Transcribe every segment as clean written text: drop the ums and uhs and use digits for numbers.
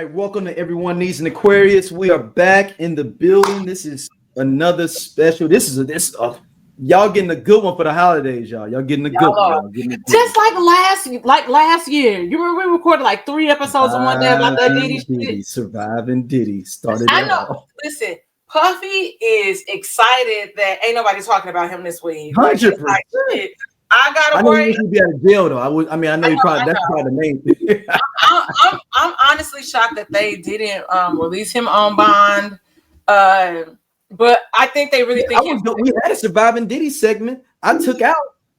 right, welcome to Everyone Needs an Aquarius. We are back in the building. This is another special. Y'all getting a good one for the holidays, y'all. Y'all getting a good one. Y'all getting a good Just like last year. You remember we recorded like 3 episodes in one day about that Diddy shit. Surviving Diddy started. I know. Listen, Puffy is excited that ain't nobody talking about him this week. 100%. Like, I gotta know worry. you should be out of jail though. I know you probably that's probably the main thing. I'm honestly shocked that they didn't release him on bond. But I think they really think we had a Surviving Diddy segment. I took out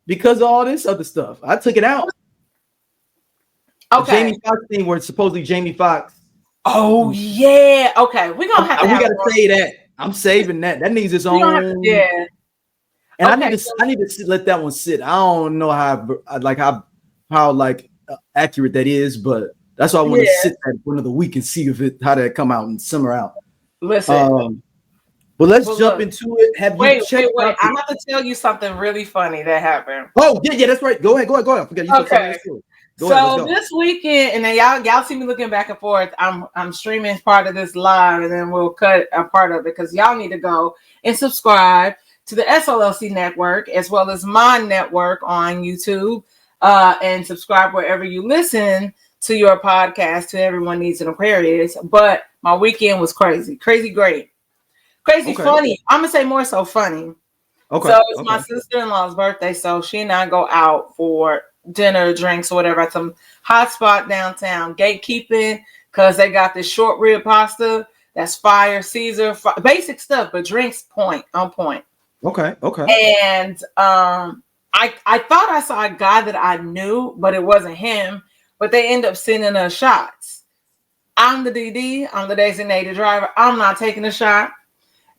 because of all this other stuff. I took it out. Okay. The Jamie Foxx thing where supposedly Jamie Foxx. Oh yeah. Okay. We're gonna have to. We gotta say that. I'm saving that. That needs its own. Yeah. And okay, I need to let that one sit. I don't know how accurate that is, but that's why I want to sit at one of the week and see how that come out and simmer out. Listen. But let's jump into it. Wait. I have to tell you something really funny that happened. Oh, yeah, that's right. Go ahead. I forgot you okay. So this weekend, and then y'all see me looking back and forth. I'm streaming part of this live, and then we'll cut a part of it because y'all need to go and subscribe to the SOLC Network as well as my network on YouTube, and subscribe wherever you listen to your podcast. To Everyone Needs an Aquarius. But my weekend was crazy great. Crazy funny. I'm gonna say more so funny. Okay. So it's my sister-in-law's birthday, so she and I go out for dinner, drinks, or whatever at some hot spot downtown. Gatekeeping because they got this short rib pasta that's fire, Caesar, basic stuff, but drinks on point. Okay. And I thought I saw a guy that I knew, but it wasn't him. But they end up sending us shots. I'm the DD. I'm the designated driver. I'm not taking a shot.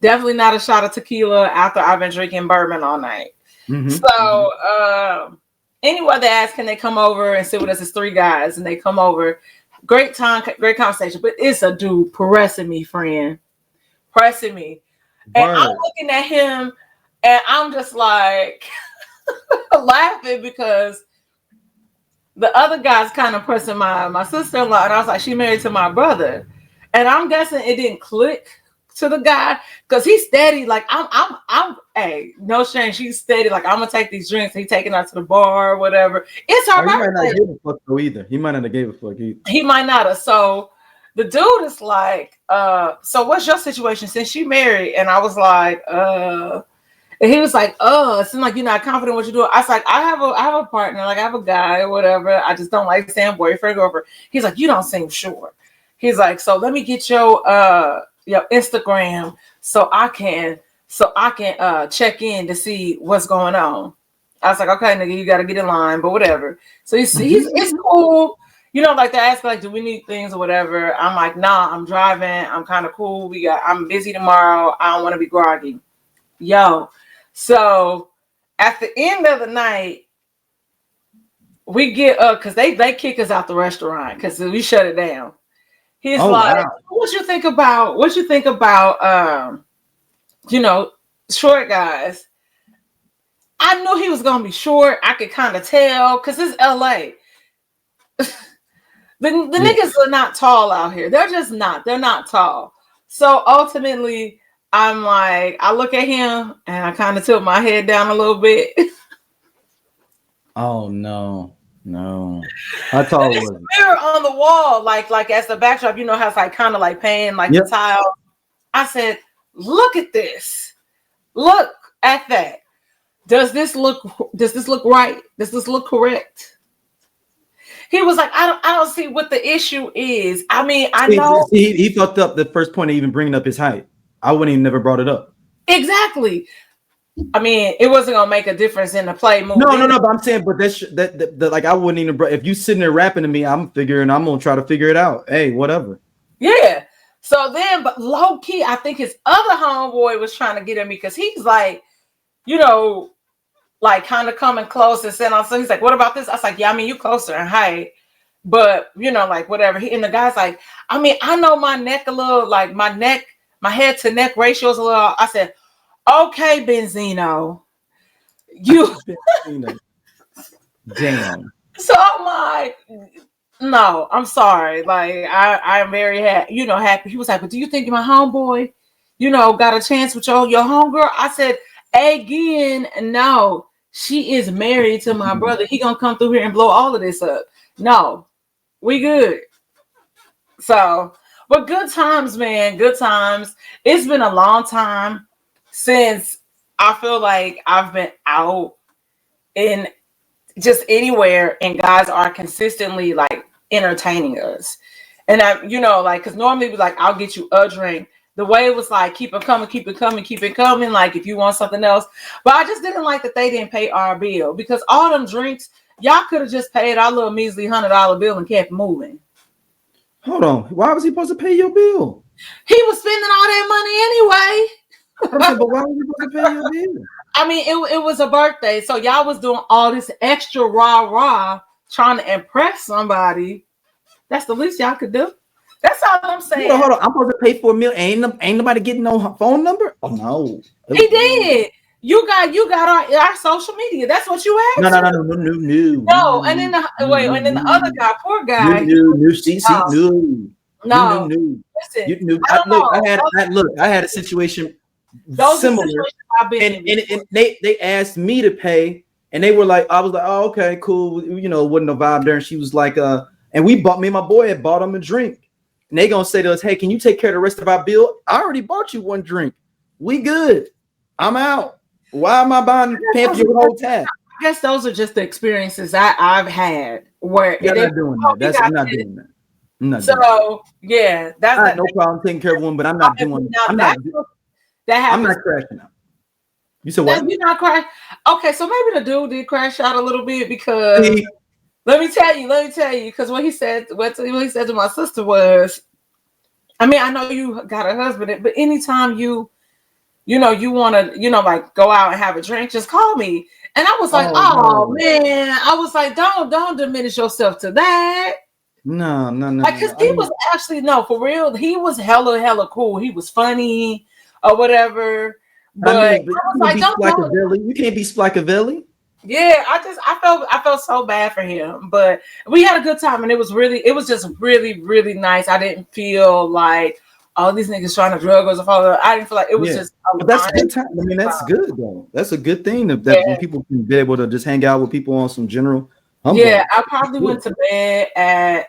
Definitely not a shot of tequila after I've been drinking bourbon all night. Mm-hmm. So anyway, they asked, can they come over and sit with us? It's 3 guys, and they come over. Great time, great conversation. But it's a dude pressing me, friend. Pressing me. And I'm looking at him, and I'm just like laughing because the other guy's kind of pressing my sister-in-law, and I was like, she married to my brother. And I'm guessing it didn't click to the guy because he's steady. Like I'm hey, no shame. She's steady. Like I'm gonna take these drinks. He taking her to the bar or whatever. It's her birthday. He might not give a fuck though either. He might not have gave a fuck either. He might not have. So the dude is like, so what's your situation since she married? And I was like, and he was like, it seems like you're not confident in what you're doing. I was like, I have a partner, like I have a guy or whatever. I just don't like saying boyfriend or girlfriend. He's like, you don't seem sure. He's like, so let me get your Instagram so I can check in to see what's going on. I was like, okay, nigga, you got to get in line, but whatever. So he's it's cool. You know, like they ask, like, do we need things or whatever? I'm like, nah, I'm driving. I'm kind of cool. I'm busy tomorrow. I don't want to be groggy. So at the end of the night, we get because they kick us out the restaurant because we shut it down. He's wow. What you think about short guys? I knew he was gonna be short. I could kind of tell because it's LA. The niggas are not tall out here. They're just not. They're not tall. So ultimately, I'm like, I look at him and I kind of tilt my head down a little bit. Oh no. How tall was it? Mirror on the wall, like as the backdrop, you know how it's like kind of like painting like the tile. I said, look at this. Look at that. Does this look right? Does this look correct? He was like, I don't see what the issue is. I mean, I know he fucked up the first point of even bringing up his height. I wouldn't even never brought it up. Exactly. I mean, it wasn't gonna make a difference in the play movie. No. But I'm saying, but that like I wouldn't even. If you sitting there rapping to me, I'm gonna try to figure it out. Hey, whatever. Yeah. So then, but low key, I think his other homeboy was trying to get at me because he's like, like kind of coming close and saying, so he's like, what about this? I was like, yeah, I mean, you closer in height, but like whatever. And the guy's like, I mean, I know my neck a little, like my head to neck ratio is a little. I said, okay, Benzino, you. Damn. So I'm like, No, I'm sorry. Like I'm very happy. Happy. He was like, "But do you think my homeboy, got a chance with your homegirl?" I said, "Again, no. She is married to my brother. He gonna come through here and blow all of this up. No, we good." So, but good times, man. Good times. It's been a long time since I feel like I've been out in just anywhere and guys are consistently like entertaining us. And because normally it was like, I'll get you a drink. The way it was like, keep it coming, keep it coming, keep it coming. Like if you want something else. But I just didn't like that they didn't pay our bill because all them drinks, y'all could have just paid our little measly $100 bill and kept moving. Hold on. Why was he supposed to pay your bill? He was spending all that money anyway. But why was he supposed to pay your bill? I mean, it was a birthday, so y'all was doing all this extra rah trying to impress somebody. That's the least y'all could do. That's all I'm saying. Hold on. I'm supposed to pay for a meal. Ain't nobody getting no phone number? Oh no. He did. You got our social media. That's what you asked. No. No, and then the other guy, poor guy. No. Listen, I had a situation. Those similar, I've been and they asked me to pay, and they were like, I was like, oh, okay, cool, wasn't no vibe there. And she was like, and me and my boy had bought them a drink, and they gonna say to us, hey, can you take care of the rest of our bill? I already bought you one drink. We good. I'm out. Why am I paying for your whole tab? I guess those are just the experiences I've had where I'm not doing that. I'm not doing that. So yeah, that's I have no problem taking care of one, but I'm not doing. I'm not crashing out. You said what? You're not crashing. Okay, so maybe the dude did crash out a little bit because let me tell you, because what he said to my sister was, I mean, I know you got a husband, but anytime you want to, like go out and have a drink, just call me. And I was like, man, I was like, don't diminish yourself to that. No. Like, because he was actually, no, for real, he was hella cool. He was funny or whatever. But I was like, you can't be Splackavelli. Yeah, I felt so bad for him, but we had a good time, and it was just really, really nice. I didn't feel like all these niggas trying to drug us or follow. I didn't feel like it was just. But that's a good time. I mean, that's good though. That's a good thing that when people can be able to just hang out with people on some general. Yeah, I probably went to bed at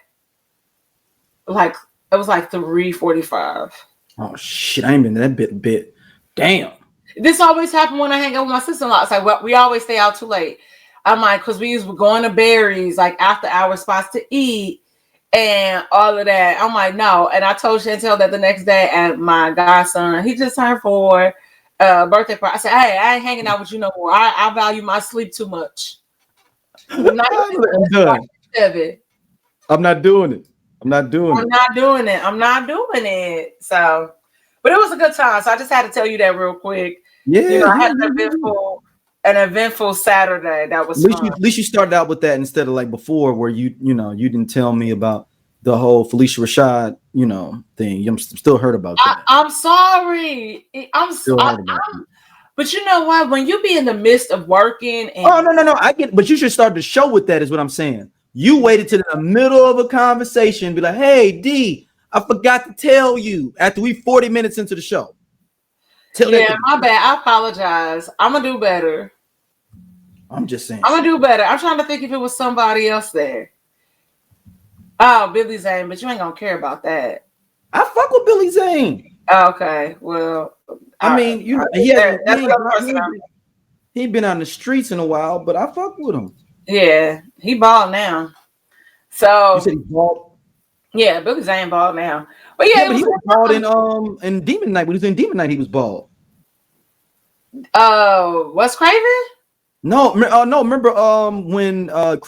it was like 3:45. Oh shit! I ain't been that bit. Damn. This always happens when I hang out with my sister-in-law. It's like, well, we always stay out too late. I'm like, because we were going to Barry's, like after hour spots to eat and all of that. I'm like, no. And I told Chantel that the next day at my godson, he just turned 4, birthday party. I said, hey, I ain't hanging out with you no more. I value my sleep too much. I'm done. I'm not doing it. I'm not doing it. So, but it was a good time. So I just had to tell you that real quick. Yeah, I had an eventful Saturday. That was fun. At least you started out with that instead of like before, where you didn't tell me about the whole Felicia Rashad thing. I'm still hurt about that. I'm sorry. But you know what? When you be in the midst of working, no, I get. But you should start the show with that. Is what I'm saying. You waited to the middle of a conversation, be like, "Hey, D, I forgot to tell you." After we 40 minutes into the show. My bad. I apologize. I'm gonna do better. I'm just saying. I'm gonna do better. I'm trying to think if it was somebody else there. Oh, Billy Zane, but you ain't gonna care about that. I fuck with Billy Zane. Okay, well, I mean, he been on the streets in a while, but I fuck with him. Yeah, he bald now. So you said he bald? Yeah, Billy Zane bald now. But but he was bald in Demon Night. When he was in Demon Night, he was bald. Wes Craven? No. Remember when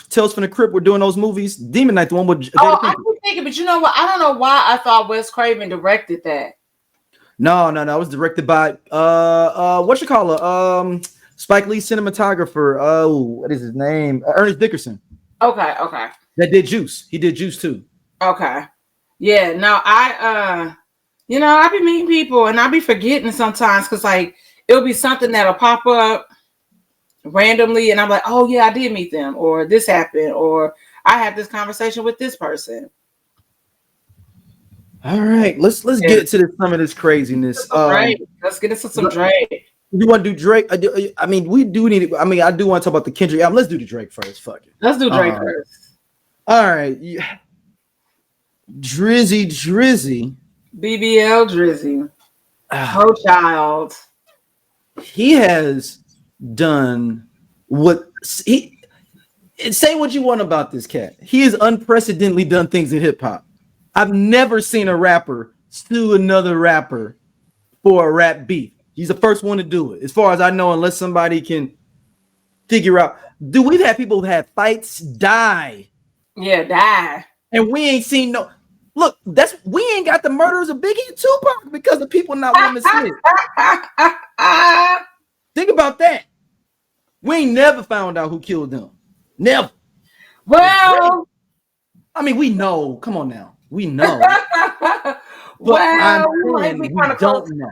Tales from the Crypt were doing those movies? Demon Night, the one with. I was thinking, but you know what? I don't know why I thought Wes Craven directed that. No. It was directed by Spike Lee cinematographer. Oh, what is his name? Ernest Dickerson. Okay. That did Juice. He did Juice too. Okay. Yeah. No, I be meeting people and I be forgetting sometimes because like it'll be something that'll pop up randomly and I'm like, oh yeah, I did meet them, or this happened, or I had this conversation with this person. All right, let's get to some of this craziness. Let's get into some Drake. You want to do Drake? I mean, we do need it. I mean, I do want to talk about the Kendrick album. Let's do the Drake first. Fuck it. Let's do Drake first. All right. Yeah. Drizzy. BBL Drizzy. Oh, child. He has done what he say what you want about this cat. He has unprecedentedly done things in hip hop. I've never seen a rapper sue another rapper for a rap beef. He's the first one to do it, as far as I know, unless somebody can figure out. Dude, we've had people who had fights die. Yeah, die. And we ain't seen no. Look, we ain't got the murders of Biggie and Tupac because of people not wanting to see it. Think about that. We ain't never found out who killed them. Never. Well, I mean, we know. Come on now, we know. Well, we don't know.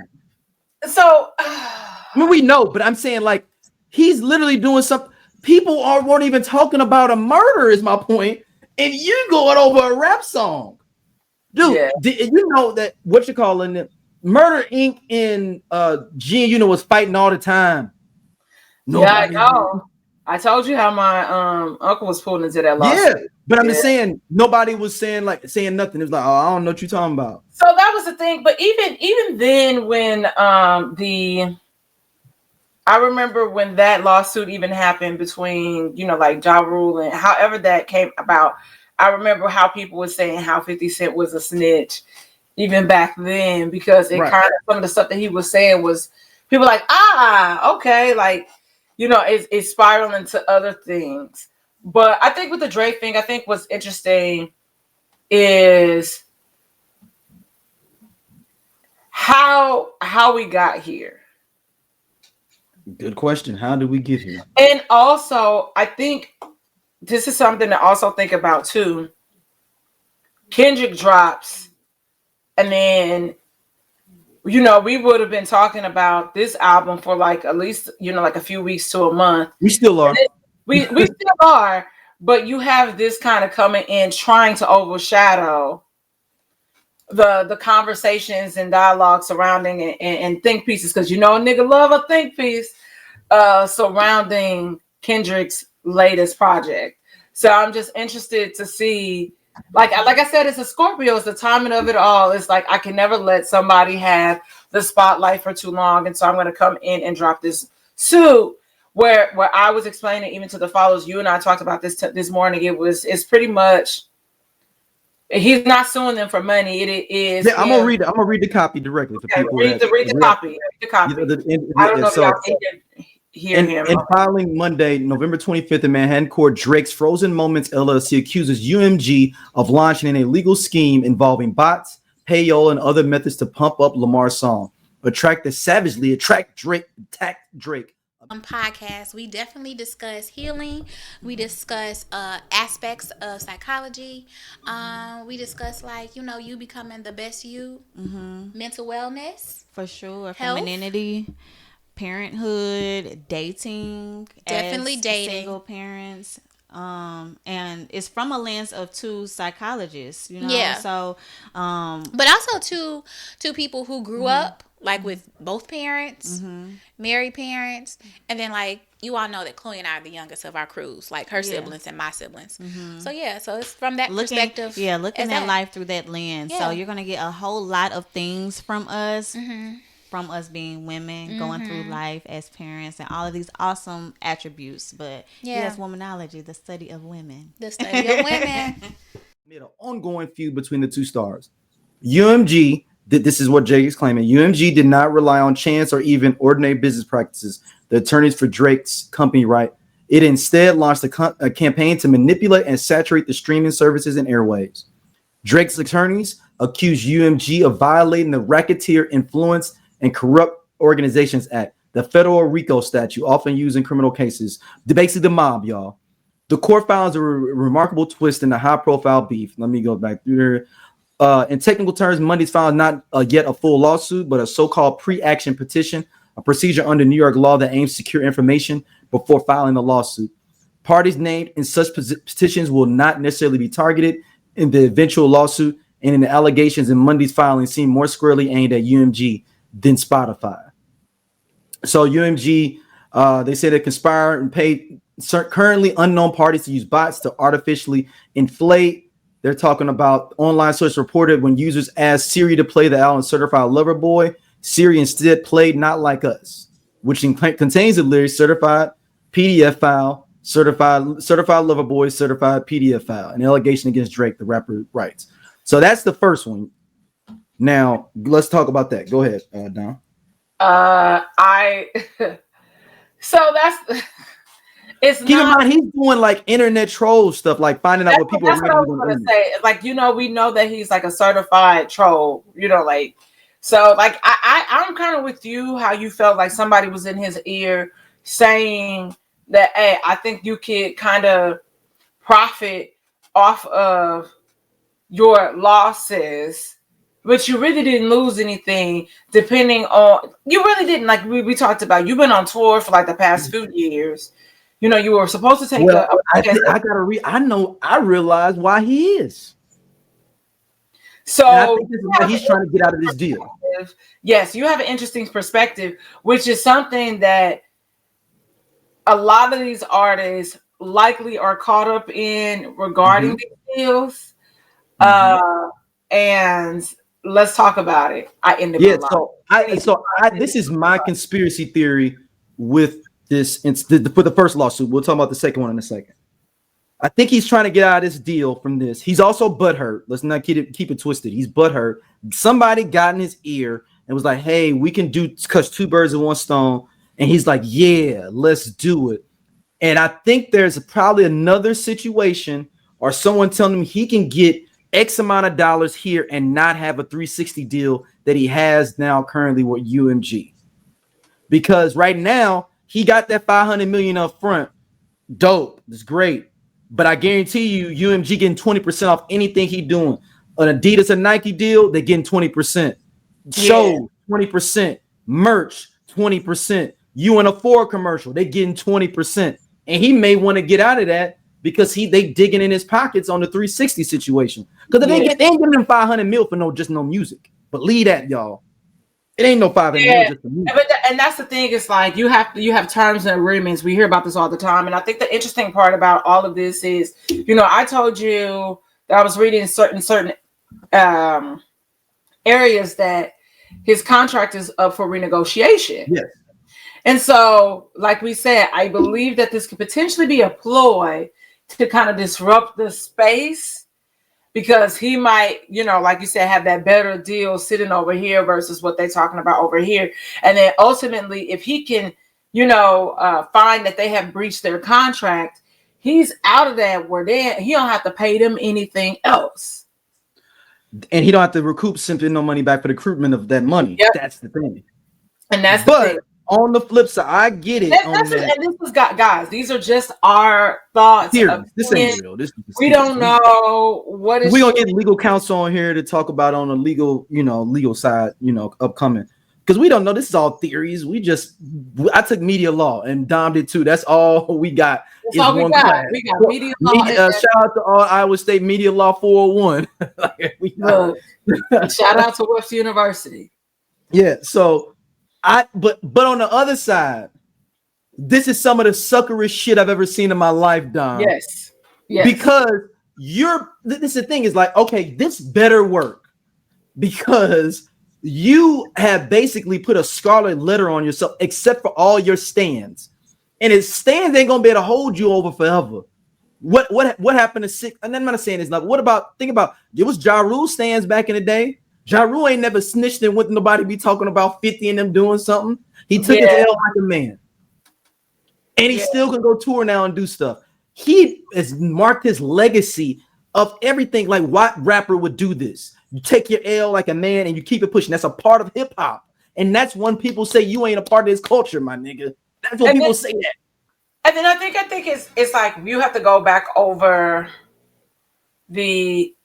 So, I mean, we know, but I'm saying like he's literally doing something. People weren't even talking about a murder. Is my point, and you going over a rap song, dude. Yeah. Did you know that what you calling it? Murder Inc. in G, was fighting all the time. Nobody I know. I told you how my uncle was pulled into that lawsuit. Yeah, but I'm just saying nobody was saying nothing. It was like, oh, I don't know what you're talking about. So that was the thing. But even then, when I remember when that lawsuit even happened between like Ja Rule and however that came about. I remember how people were saying how 50 Cent was a snitch even back then because it kind of some of the stuff that he was saying was people like okay, like. It's spiraling to other things. But I think with the Drake thing, I think what's interesting is how we got here. Good question. How did we get here? And also, I think this is something to also think about too. Kendrick drops, and then we would have been talking about this album for like at least like a few weeks to a month. We still are. We still are, but you have this kind of coming in trying to overshadow the conversations and dialogue surrounding and think pieces because a nigga love a think piece surrounding Kendrick's latest project. So I'm just interested to see. Like I said, it's a Scorpio. It's the timing of it all. It's like I can never let somebody have the spotlight for too long, and so I'm going to come in and drop this suit. Where I was explaining even to the followers, you and I talked about this morning. It's pretty much he's not suing them for money. It is. Yeah, I'm gonna read the copy directly for people. Read the copy. Read the copy. I don't know if y'all can hear him. In filing Monday, November 25th in Manhattan Court, Drake's Frozen Moments LLC accuses UMG of launching an illegal scheme involving bots, payola, and other methods to pump up Lamar's song. Attack Drake. Podcast, we definitely discuss healing. We discuss aspects of psychology. We discuss you becoming the best you, mental wellness, for sure, health, femininity, parenthood, dating, definitely dating, single parents. And it's from a lens of two psychologists, Yeah. So, but also two people who grew up like with both parents, married parents, and then you all know that Chloe and I are the youngest of our crews, like her siblings and my siblings. So so it's from that perspective. Yeah, looking at life through that lens. Yeah. So you're gonna get a whole lot of things from us. From us being women, going through life as parents, and all of these awesome attributes. But yes, womanology, the study of women. The study of women. Made an ongoing feud between the two stars. UMG, this is what Jake is claiming. UMG did not rely on chance or even ordinary business practices. The attorneys for Drake's company write, it instead launched a campaign to manipulate and saturate the streaming services and airwaves. Drake's attorneys accused UMG of violating the Racketeer Influence and Corrupt Organizations Act, the federal RICO statute often used in criminal cases, basically the mob, y'all. The court finds a remarkable twist in the high-profile beef. Let me go back through there. In technical terms, Monday's filed not yet a full lawsuit, but a so-called pre-action petition, a procedure under New York law that aims to secure information before filing the lawsuit. Parties named in such petitions will not necessarily be targeted in the eventual lawsuit, and in the allegations in Monday's filing seem more squarely aimed at UMG than Spotify. So UMG, they say they conspire and pay currently unknown parties to use bots to artificially inflate. They're talking about online source reported when users asked Siri to play the album Certified Lover Boy, Siri instead played Not Like Us, which contains the lyrics certified PDF file, certified Lover Boy, certified PDF file, an allegation against Drake, the rapper writes. So that's the first one. Now let's talk about that. Go ahead, Don. So that's it's keep in mind he's doing like internet troll stuff, like finding out what people are really going to say. Like, you know, we know that he's like a certified troll, you know, like, so like I'm kind of with you how you felt like somebody was in his ear saying that, hey, I think you could kind of profit off of your losses, but you really didn't lose anything. Depending on, you really didn't, like we talked about, you've been on tour for like the past few years. You know, you were supposed to take I realize why he is. So and I think this is why he's trying to get out of this deal. Yes, you have an interesting perspective, which is something that a lot of these artists likely are caught up in regarding these deals. And let's talk about it. This is my conspiracy theory with this. For the first lawsuit, we'll talk about the second one in a second. I think he's trying to get out of this deal from this. He's also butthurt. Let's not keep it twisted. He's butthurt. Somebody got in his ear and was like, "Hey, we can catch two birds with one stone." And he's like, "Yeah, let's do it." And I think there's probably another situation or someone telling him he can get X amount of dollars here and not have a 360 deal that he has now currently with UMG. Because right now he got that 500 million up front. Dope. It's great. But I guarantee you, UMG getting 20% off anything he doing. An Adidas and Nike deal, they're getting 20%. Show 20%. Merch 20%. You in a Ford commercial, they're getting 20%. And he may want to get out of that because they digging in his pockets on the 360 situation. Because they ain't giving him 500 mil for no music. But leave that, y'all. It ain't no 500 mil just for music. And that's the thing. It's like you have terms and agreements. We hear about this all the time. And I think the interesting part about all of this is, you know, I told you that I was reading certain areas that his contract is up for renegotiation. Yes. And so, like we said, I believe that this could potentially be a ploy to kind of disrupt the space because he might, you know, like you said, have that better deal sitting over here versus what they're talking about over here. And then ultimately, if he can, you know, find that they have breached their contract, he's out of that where he don't have to pay them anything else. And he don't have to recoup simply no money back for the recruitment of that money. Yep. That's the thing. And that's the thing. On the flip side, I get it. And this is guys. These are just our thoughts. This ain't real. We don't know what is. We're gonna get legal counsel on here to talk about on the legal side, upcoming. Because we don't know. This is all theories. I took media law and Dom did too. That's all we got. That's all we got. Class. We got media law. Shout out to all Iowa State Media Law 401. Shout out to West University. Yeah. So. But on the other side, this is some of the suckerish shit I've ever seen in my life, Dom. Yes. Because this is the thing is like, okay, this better work because you have basically put a scarlet letter on yourself, except for all your stands, and his stands ain't gonna be able to hold you over forever. What happened to six? And I'm not saying it's not. Think about it was Ja Rule stands back in the day. Ja Rule ain't never snitched and wouldn't nobody be talking about 50 and them doing something. He took his L like a man. And he still can go tour now and do stuff. He has marked his legacy of everything. Like, what rapper would do this? You take your L like a man and you keep it pushing. That's a part of hip hop. And that's when people say you ain't a part of this culture, my nigga. That's when people say that. And then I think it's like you have to go back over the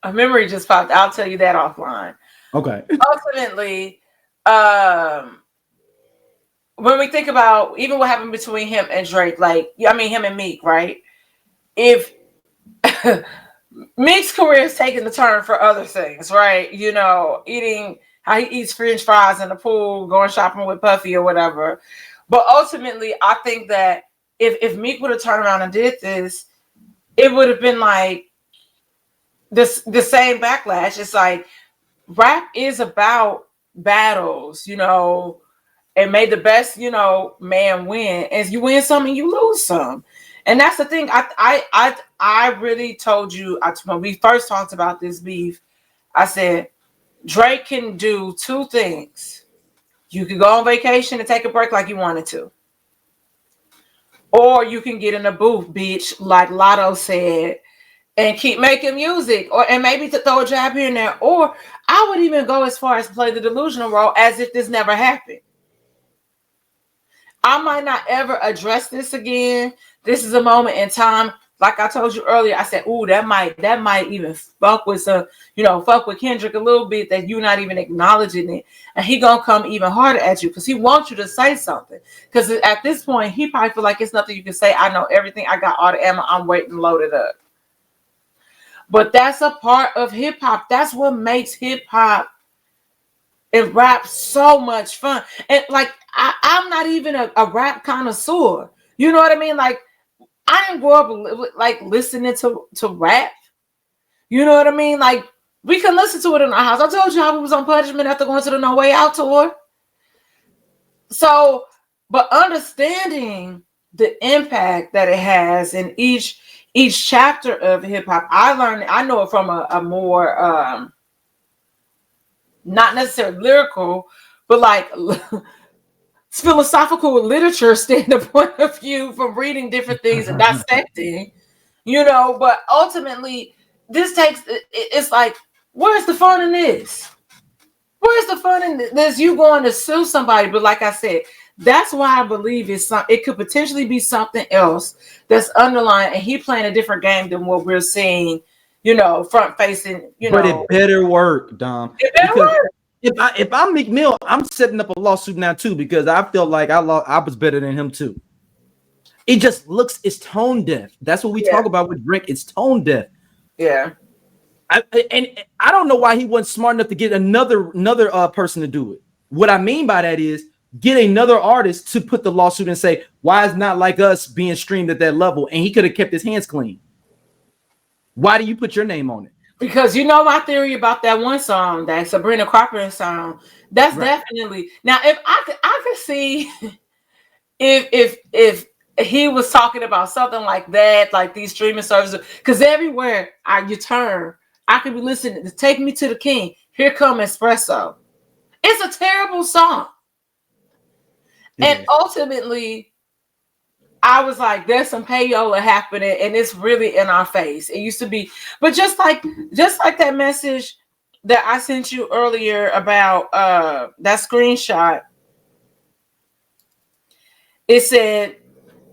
a memory just popped. I'll tell you that offline. Okay. Ultimately, when we think about even what happened between him and Drake, like, I mean, him and Meek, right? If Meek's career is taking the turn for other things, right? You know, eating how he eats French fries in the pool, going shopping with Puffy or whatever. But ultimately, I think that if Meek would have turned around and did this, it would have been like this the same backlash. It's like rap is about battles, you know, and may the best, you know, man win. And you win some and you lose some. And that's the thing. I really told you when we first talked about this beef, I said Drake can do two things. You can go on vacation and take a break like you wanted to. Or you can get in a booth, bitch, like Lotto said, and keep making music, and maybe to throw a jab here and there. Or I would even go as far as play the delusional role as if this never happened. I might not ever address this again. This is a moment in time. Like I told you earlier, I said, "Ooh, that might even fuck with some, you know, fuck with Kendrick a little bit that you're not even acknowledging it, and he gonna come even harder at you because he wants you to say something. Because at this point, he probably feel like it's nothing you can say. I know everything. I got all the ammo. I'm waiting loaded up. But that's a part of hip hop. That's what makes hip hop and rap so much fun. And like, I'm not even a rap connoisseur. You know what I mean? Like, I didn't grow up like listening to rap. You know what I mean? Like, we can listen to it in our house. I told you how we was on punishment after going to the No Way Out tour. So, but understanding the impact that it has in each chapter of hip hop, I know it from a more not necessarily lyrical, but like philosophical literature standpoint of view from reading different things and dissecting, you know. But ultimately, this takes it's like, where's the fun in this? Where's the fun in this? You going to sue somebody, but like I said, that's why I believe it could potentially be something else that's underlying, and he playing a different game than what we're seeing, you know, front facing, you know. But it better work, Dom. It better work. If I'm Meek Mill, I'm setting up a lawsuit now too, because I feel like I was better than him too. It just it's tone deaf. That's what we talk about with Drake. It's tone deaf. Yeah. And I don't know why he wasn't smart enough to get another person to do it. What I mean by that is get another artist to put the lawsuit and say, why is Not Like Us being streamed at that level? And he could have kept his hands clean. Why do you put your name on it? Because you know my theory about that one song, that Sabrina Carpenter song. That's right. Definitely. Now, if I could see if he was talking about something like that, like these streaming services, because everywhere you turn, I could be listening to Take Me to the King. Here Come Espresso. It's a terrible song. And ultimately, I was like, there's some payola happening, and it's really in our face. It used to be, but just like that message that I sent you earlier about that screenshot, it said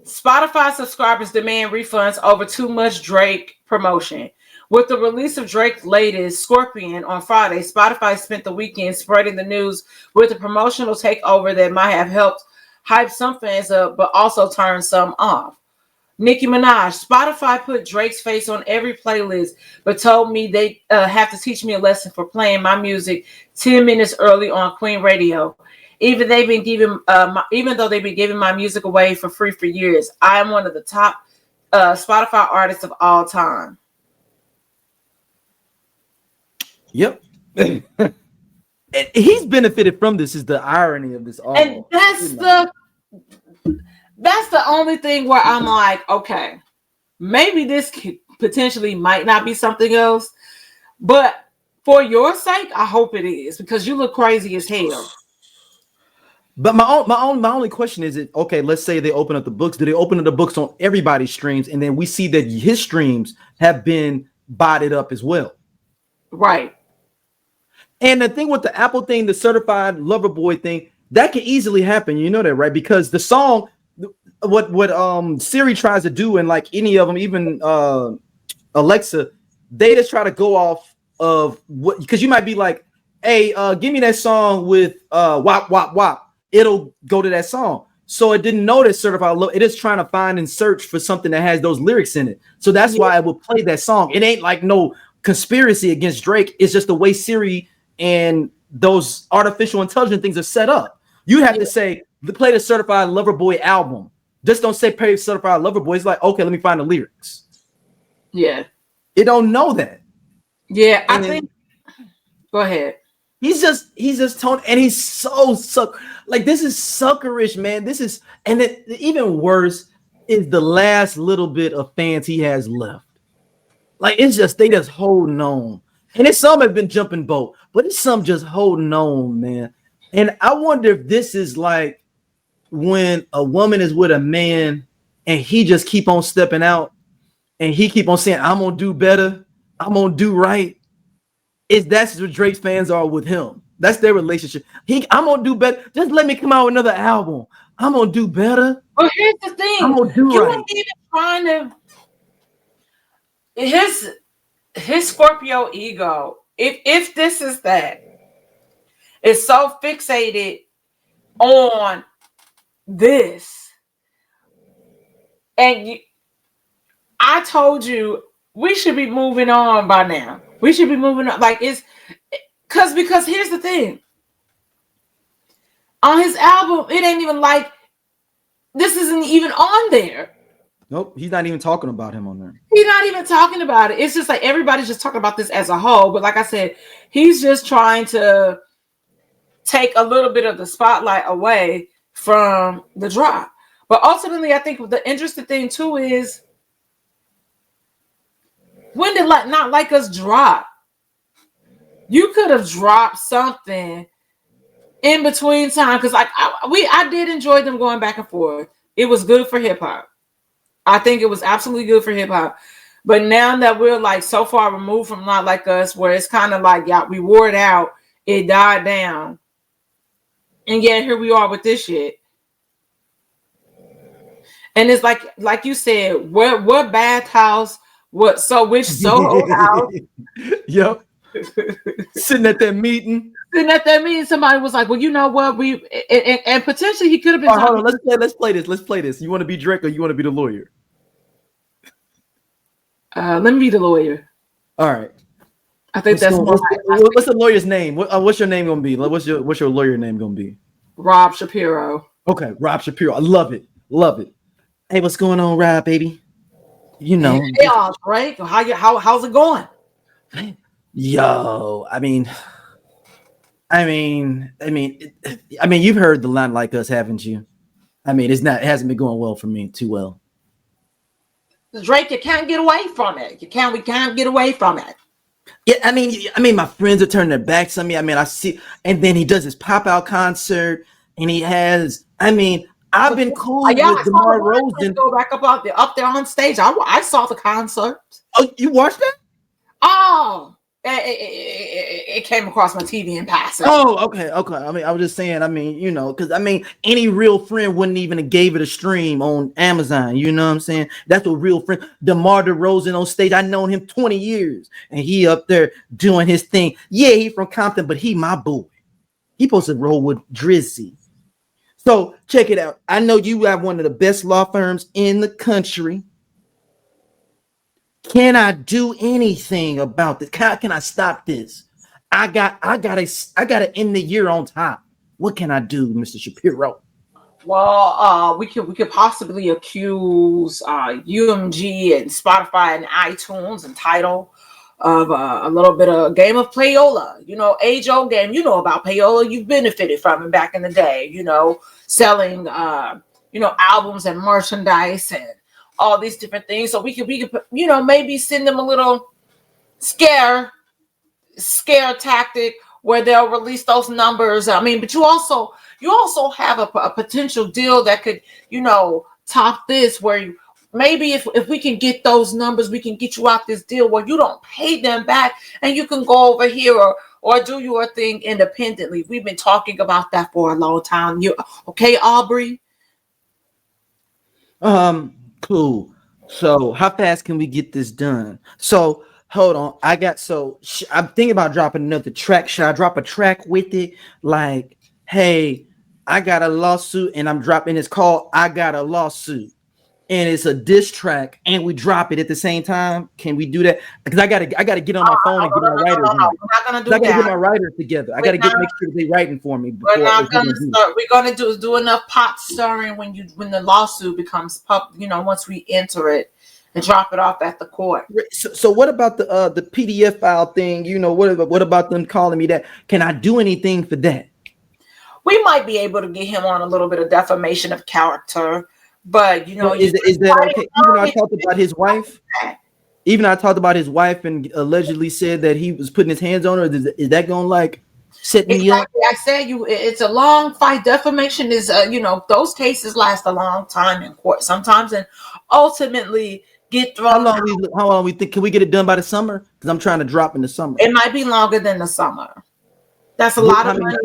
Spotify subscribers demand refunds over too much Drake promotion. With the release of Drake's latest, Scorpion, on Friday, Spotify spent the weekend spreading the news with a promotional takeover that might have helped hype some fans up, but also turn some off. Nicki Minaj, Spotify put Drake's face on every playlist, but told me they have to teach me a lesson for playing my music 10 minutes early on Queen Radio. Even though they've been giving my music away for free for years, I am one of the top Spotify artists of all time. Yep. And he's benefited from this, is the irony of this all. And that's the only thing where I'm like, okay, maybe this potentially might not be something else, but for your sake, I hope it is, because you look crazy as hell. But my only question is, okay, let's say they open up the books. Do they open up the books on everybody's streams? And then we see that his streams have been botted up as well. Right. And the thing with the Apple thing, the certified lover boy thing, that can easily happen. You know that, right? Because the song, what Siri tries to do, and like any of them, even Alexa, they just try to go off of what, because you might be like, hey, give me that song with wop wop wop. it'll go to that song. So it didn't know that certified lover. It is trying to find and search for something that has those lyrics in it. So that's why I will play that song. It ain't like no conspiracy against Drake. It's just the way Siri and those artificial intelligence things are set up. You have to say, play the Certified Lover Boy album. Just don't say play Certified Lover Boy. It's like, okay, let me find the lyrics. Yeah. It don't know that. Yeah, I think. Go ahead. He's just tone, and he's so like this is suckerish, man. This is, and even worse is the last little bit of fans he has left. Like it's just they just holding on, and it's some have been jumping boat, but it's some just holding on, man. And I wonder if this is like when a woman is with a man and he just keep on stepping out, and he keep on saying, "I'm gonna do better, I'm gonna do right." That's what Drake's fans are with him. That's their relationship. I'm gonna do better. Just let me come out with another album. I'm gonna do better. But here's the thing: I'm gonna do you right. ain't even trying to. His Scorpio ego. If this is that, is so fixated on this, and I told you we should be moving on by now. We should be moving on. Like it's because here's the thing. On his album, it ain't even like this isn't even on there. Nope, he's not even talking about him on there. He's not even talking about it. It's just like everybody's just talking about this as a whole. But like I said, he's just trying to take a little bit of the spotlight away from the drop. But ultimately, I think the interesting thing too is, when did Not Like Us drop? You could have dropped something in between time, because I did enjoy them going back and forth. It was good for hip hop. I think it was absolutely good for hip hop. But now that we're like so far removed from Not Like Us, where it's kind of like, yeah, we wore it out, it died down, and yet here we are with this shit. And it's like you said, what bathhouse? Which Soho house? Yep. Sitting at that meeting, somebody was like, "Well, you know what? And potentially he could have been." Hold on, let's play this. You want to be Drake or you want to be the lawyer? Let me be the lawyer. All right. I think that's more. What's the lawyer's name? What's your name gonna be? What's your lawyer name gonna be? Rob Shapiro. Okay, Rob Shapiro. I love it. Hey, what's going on, Rob, baby? You know, hey, Drake. How's it going? Yo, I mean, you've heard the Not Like Us, haven't you? I mean, it hasn't been going well for me too well. Drake, you can't get away from it. We can't get away from it. Yeah, I mean, my friends are turning their backs on me. I mean, I see, and then he does his pop-out concert, and he has, I've been cool with DeMar Rosen. Go back up there on stage. I saw the concert. Oh, you watched that? Oh, it came across my TV in passing. Oh, okay. I was just saying. Because any real friend wouldn't even have gave it a stream on Amazon. You know what I'm saying? That's a real friend. DeMar DeRozan on stage. I known him 20 years, and he up there doing his thing. Yeah, he from Compton, but he my boy. He supposed to roll with Drizzy. So check it out. I know you have one of the best law firms in the country. Can I do anything about this? How can I stop this? I gotta end the year on top. What can I do, Mr. Shapiro? Well, we could possibly accuse UMG and Spotify and iTunes and Tidal of a little bit of a game of payola. Age-old game. You know about payola. You've benefited from it back in the day. Selling albums and merchandise and all these different things. So we could maybe send them a little scare tactic where they'll release those numbers. But you also have a potential deal that could, top this, where maybe if we can get those numbers, we can get you out this deal where you don't pay them back and you can go over here or do your thing independently. We've been talking about that for a long time. You okay, Aubrey? Cool. So how fast can we get this done? So hold on. I'm thinking about dropping another track. Should I drop a track with it? Like, hey, I got a lawsuit and I'm dropping this call. I got a lawsuit. And it's a diss track, and we drop it at the same time. Can we do that? Because I gotta get on my phone and get my writers. No, we're not gonna do that. I gotta get my writers together. I gotta make sure they're writing for me. We're not gonna start. We're gonna do enough pot stirring when the lawsuit becomes once we enter it and drop it off at the court. So what about the PDF file thing? What about them calling me that? Can I do anything for that? We might be able to get him on a little bit of defamation of character. But is that okay? Even I talked about his wife. Even I talked about his wife and allegedly said that he was putting his hands on her. Is that gonna set me up? I said it's a long fight. Defamation is those cases last a long time in court sometimes, and ultimately get thrown. How long we think? Can we get it done by the summer? Because I'm trying to drop in the summer. It might be longer than the summer. That's a lot of money.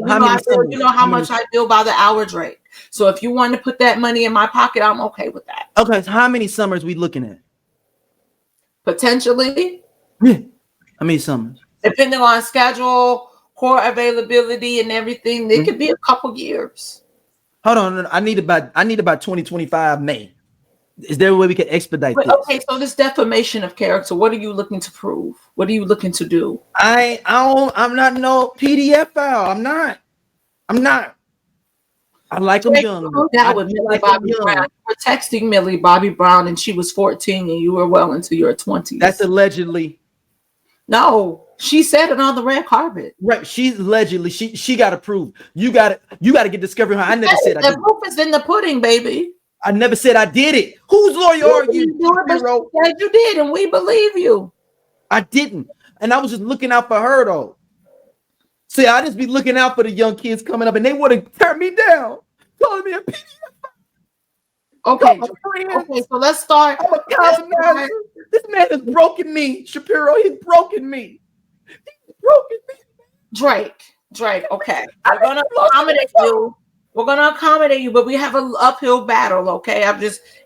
You know how much I bill by the hour, Drake. So if you want to put that money in my pocket, I'm okay with that. Okay, so how many summers we looking at? Potentially. Yeah. How many summers? Depending on schedule, core availability, and everything, it could be a couple years. Hold on, I need about 2025 May. Is there a way we can expedite this? Okay, so this defamation of character, what are you looking to prove? What are you looking to do? I'm not no PDF file. I'm not. I like them young. That with Millie Bobby Brown. You were texting Millie Bobby Brown and she was 14 and you were well into your 20s. That's allegedly. No, she said it on the red carpet. Right. She's allegedly. She got to prove. You got to get discovery. I never said I did. The proof is in the pudding, baby. I never said I did it. Whose lawyer are you? You did, and we believe you. I didn't. And I was just looking out for her, though. See, I just be looking out for the young kids coming up, and they want to turn me down, calling me a PDF. Okay, so let's start. I'm a colonizer. This man has broken me, Shapiro. He's broken me. Drake, okay. We're going to accommodate you. We're going to accommodate you, but we have an uphill battle, okay?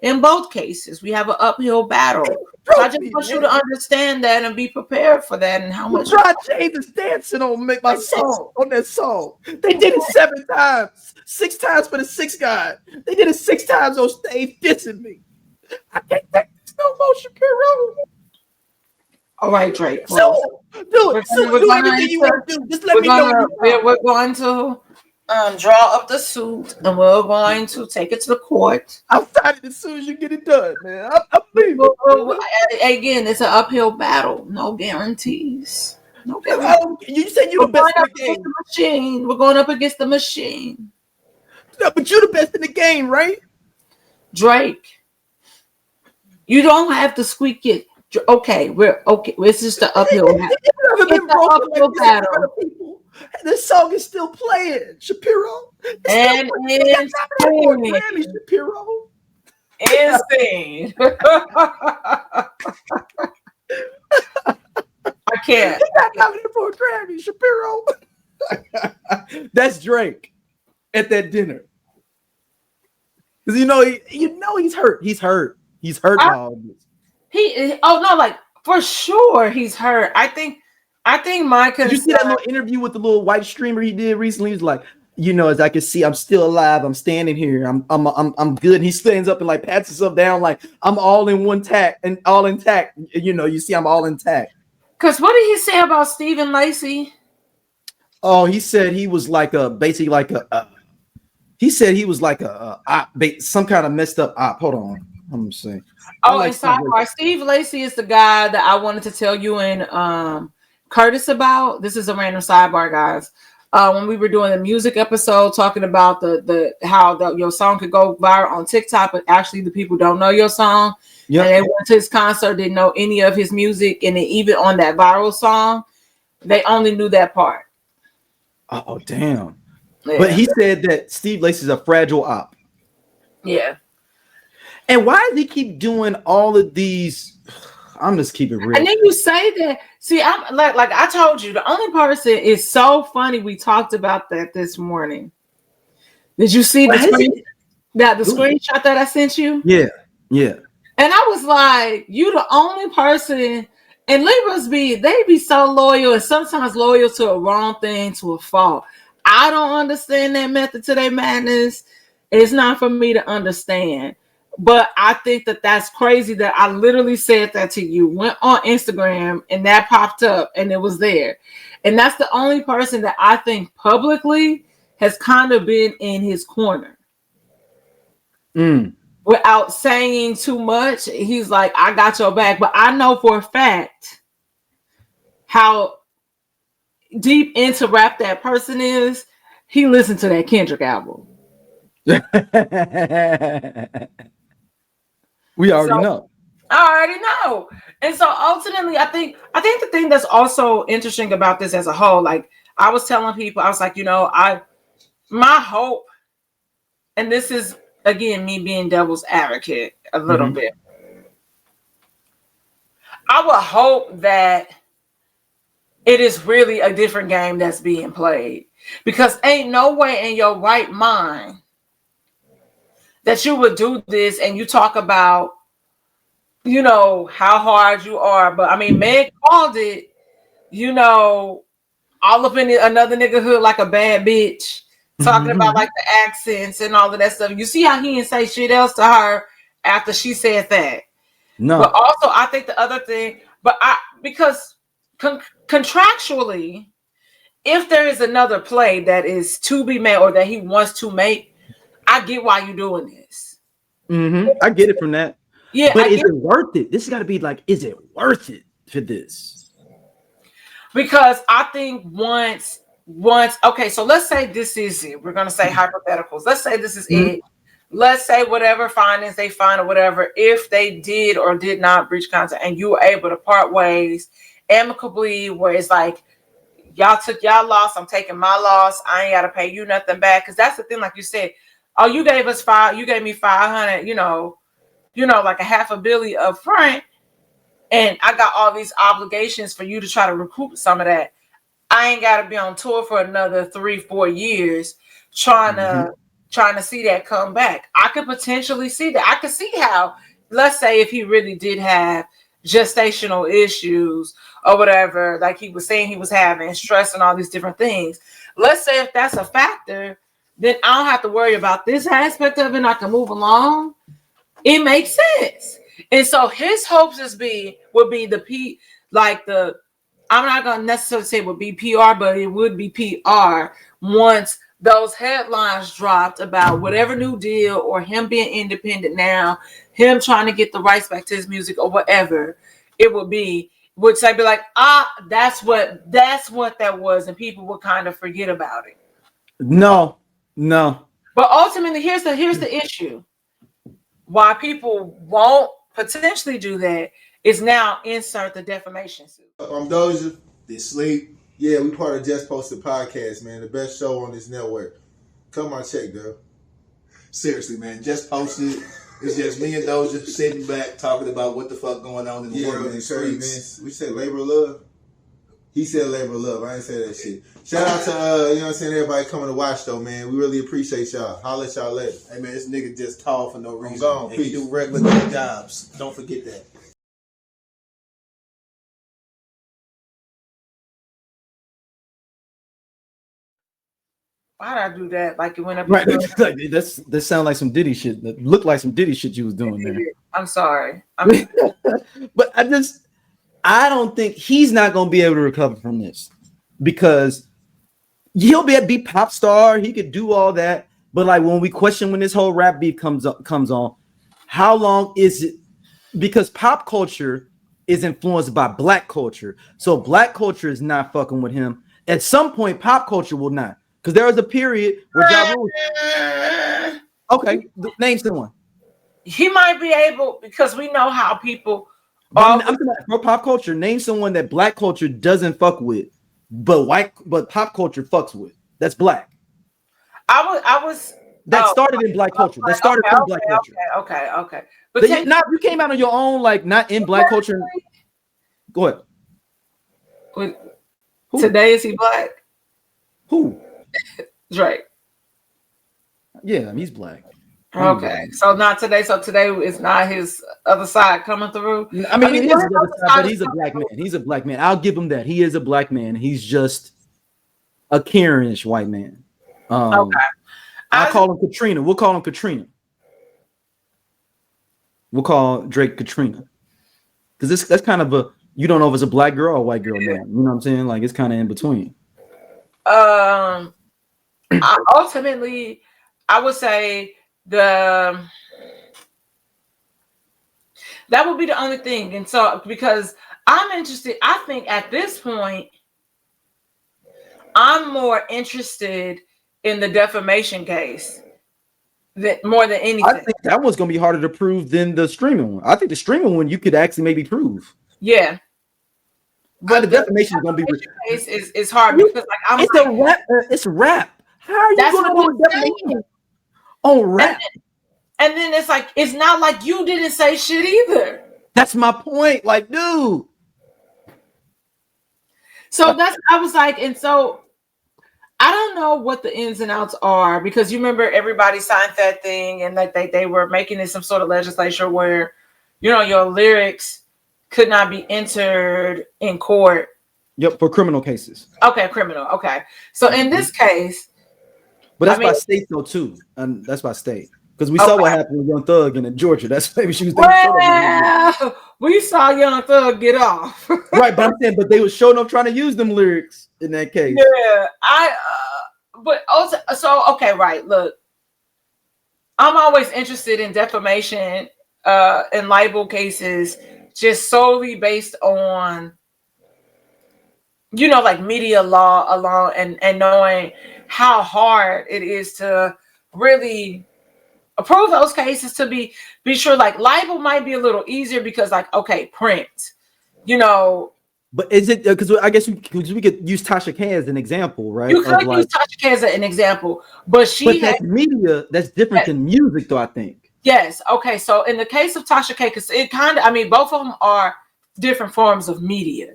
In both cases, we have an uphill battle. So I just want you to understand that and be prepared for that and how much. Rod James is dancing on my song, on that song. They did it 7 times. 6 times for the 6 guy. They did it 6 times on stage dissing me. I can't take this no more, Shapiro. All right, Drake. So, do it. Do anything you want to do. Just let me know. We're going to draw up the suit and we're going to take it to the court. I'll sign it as soon as you get it done, man. I'm leaving. Again, it's an uphill battle. No guarantees. No guarantees. You said you're the best in the game. We're going up against the machine. No, but you're the best in the game, right? Drake, you don't have to squeak it. Okay, we're okay. It's just an uphill battle. It's an uphill battle. This song is still playing, Shapiro. And it's Grammy, Shapiro. Insane. I can't. He's not nominated for a Grammy, Shapiro. That's Drake at that dinner. Because he's hurt. He's hurt. He's hurt by all this. For sure he's hurt. I think my concern. Did you see that little interview with the little white streamer he did recently? He was like, as I can see, I'm still alive. I'm standing here. I'm good. And he stands up and pats himself down like I'm all in one tack and all intact. You see, I'm all intact. Cause what did he say about Stephen Lacey? Oh, he said he was he said he was like a op, some kind of messed up op. Hold on, let me see. Steve Lacey is the guy that I wanted to tell you and Curtis about. This is a random sidebar, guys. When we were doing the music episode, talking about how your song could go viral on TikTok, but actually the people don't know your song. Yep. And they went to his concert, didn't know any of his music, and then even on that viral song, they only knew that part. Oh, damn. Yeah. But he said that Steve Lacey is a fragile op. Yeah. And why does he keep doing all of these? I'm just keeping it real. And then you say that. See, I'm like I told you, the only person is so funny. We talked about that this morning. Did you see the screenshot that I sent you? Yeah. And I was like, you the only person. And Libras they be so loyal and sometimes loyal to a wrong thing, to a fault. I don't understand that method to their madness. It's not for me to understand. But I think that that's crazy that I literally said that to you, went on Instagram and that popped up and it was there. And that's the only person that I think publicly has kind of been in his corner. Without saying too much, he's like, I got your back. But I know for a fact how deep into rap that person is. He listened to that Kendrick album. We already know. I already know. And so ultimately, I think the thing that's also interesting about this as a whole, like I was telling people, I was like, my hope, and this is again me being devil's advocate a little bit. I would hope that it is really a different game that's being played, because ain't no way in your right mind that you would do this and you talk about, how hard you are. But I mean, Meg called it, all up in another nigga hood like a bad bitch, talking about like the accents and all of that stuff. You see how he didn't say shit else to her after she said that. No. But also, I think the other thing, because contractually, if there is another play that is to be made or that he wants to make, I get why you're doing this. I get it from that. Yeah, but is it worth it? This has got to be like, is it worth it for this? Because I think once, okay, so let's say this is it. We're going to say hypotheticals. Let's say this is it. Let's say whatever findings they find or whatever, if they did or did not breach contract and you were able to part ways amicably, where it's like, y'all took y'all loss, I'm taking my loss, I ain't got to pay you nothing back. Because that's the thing, like you said, oh, you gave me 500, like a $500 million up front, and I got all these obligations for you to try to recoup some of that. I ain't got to be on tour for another 3-4 years trying to see that come back. I could potentially see that. I could see how, let's say if he really did have gestational issues or whatever, like he was saying he was having, stress and all these different things. Let's say if that's a factor, then I don't have to worry about this aspect of it. I can move along. It makes sense. And so his hopes would be I'm not going to necessarily say it would be PR, but it would be PR once those headlines dropped about whatever new deal or him being independent now, him trying to get the rights back to his music or whatever it would be, which I'd be like, that's what that was. And people would kind of forget about it. No. But ultimately, here's the issue. Why people won't potentially do that is now insert the defamation suit. I'm Doja. They sleep. Yeah, we part of Just Posted Podcast, man. The best show on this network. Come on, check, girl. Seriously, man. Just Posted. It's just me and Doja sitting back talking about what the fuck going on in the world. In the streets. We said labor of love. He said labor of love. I ain't say that shit. Shout out to everybody coming to watch though, man. We really appreciate y'all. Holla at y'all later. Hey man, this nigga just tall for no reason. I'm gone. And he do regular jobs. Don't forget that. Why'd I do that? Like it went up. Right. That sound like some Diddy shit. That looked like some Diddy shit you was doing there. I'm sorry. But I don't think he's not going to be able to recover from this, because he'll be pop star. He could do all that. But like when we question when this whole rap beef comes on, how long is it? Because pop culture is influenced by black culture. So black culture is not fucking with him. At some point, pop culture will not. Because there was a period where Ja Rule. Okay, name someone. He might be able, because we know how people. I'm for pop culture. Name someone that black culture doesn't fuck with, but pop culture fucks with. That's black. I was. That started in black culture. That started in black culture. Okay. But you came out on your own, like not in black culture. Go ahead. Today is he black? Who? Drake. Yeah, he's black. Okay, so not today. So today is not his other side coming through. I mean, it is his other side, but he's a black man. He's a black man. I'll give him that. He is a black man. He's just a Karen-ish white man. Okay. I'll call him Katrina. We'll call him Katrina. We'll call Drake Katrina. Because that's kind of a, you don't know if it's a black girl or a white girl now. You know what I'm saying? Like, it's kind of in between. Ultimately, I would say that would be the only thing. And so, because I'm interested, I think at this point, I'm more interested in the defamation case more than anything. I think that one's going to be harder to prove than the streaming one. I think the streaming one you could actually maybe prove. Yeah. But the defamation is going to be case is hard because like it's rap. How are you going to do a defamation on rap? And then it's like, it's not like you didn't say shit either. That's my point. Like, dude. So I was like, and so I don't know what the ins and outs are, because you remember everybody signed that thing and like they were making it some sort of legislation where, you know, your lyrics could not be entered in court. Yep, for criminal cases. Okay, criminal. Okay. So in this case. But that's by state though too. And that's by state. Because we saw what happened with Young Thug and in Georgia. That's maybe she was we saw Young Thug get off. Right, but I'm saying, but they were showing up trying to use them lyrics in that case. Yeah, but also, so okay, right. Look, I'm always interested in defamation and libel cases, just solely based on, you know, like media law alone, and knowing how hard it is to really approve those cases, to be sure. Like libel might be a little easier because, like, okay, print, you know. But is it because I guess we could use Tasha K as an example, right? You could use Tasha K as an example, but that's media. That's different than music, though. I think. Yes. Okay. So in the case of Tasha K, because it kind of, I mean, both of them are different forms of media.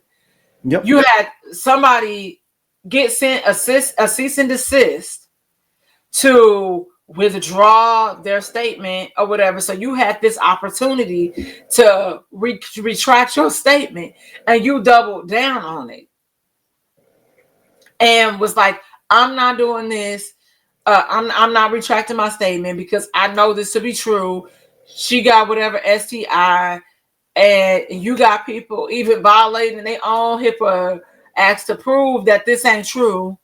Yep. You had somebody get sent a cease and desist to withdraw their statement or whatever. So you had this opportunity to retract your statement, and you doubled down on it and was like, I'm not doing this. I'm not retracting my statement because I know this to be true. She got whatever STI, and you got people even violating their own HIPAA acts to prove that this ain't true.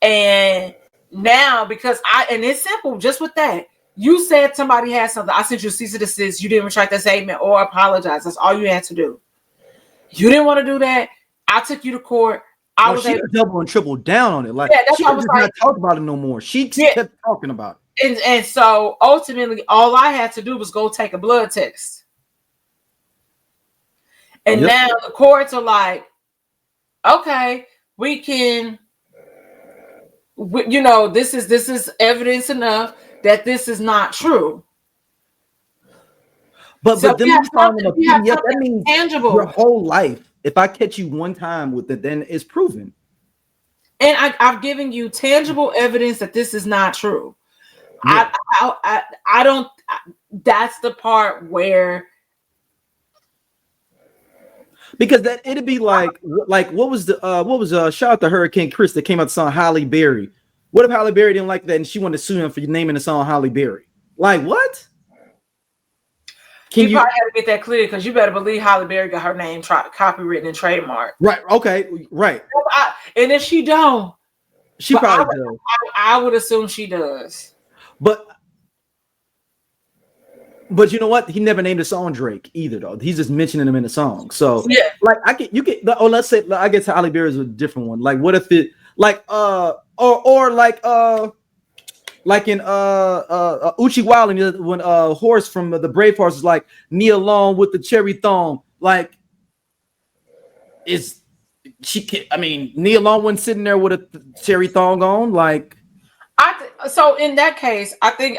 And now, because and it's simple, just with that, you said somebody had something. I sent you a cease and desist. You didn't retract that statement or apologize. That's all you had to do. You didn't want to do that. I took you to court. I was able to double and triple down on it. Like, she was not talking about it no more. She kept talking about it. And so ultimately, all I had to do was go take a blood test. And now the courts are like, okay, we can, you know, this is evidence enough that this is not true. But then that means tangible. Your whole life. If I catch you one time with it, then it's proven. And I've given you tangible evidence that this is not true. Yeah. I don't. That's the part where. Because that it'd be like what was shout out to Hurricane Chris that came out the song Halle Berry. What if Halle Berry didn't like that and she wanted to sue him for naming the song Halle Berry? Like what? You probably had to get that clear, because you better believe Halle Berry got her name copywritten and trademarked. Right. Okay. Right. And if she don't, she probably does. I would assume she does. But you know what? He never named a song Drake either, though. He's just mentioning him in the song. So yeah, like let's say I guess Halle Berry is a different one. Like what if it like like in Uchi Wilding, when Horace from the Brave Horse is like knee alone with the cherry thong, like knee alone when sitting there with a cherry thong on, like so in that case, I think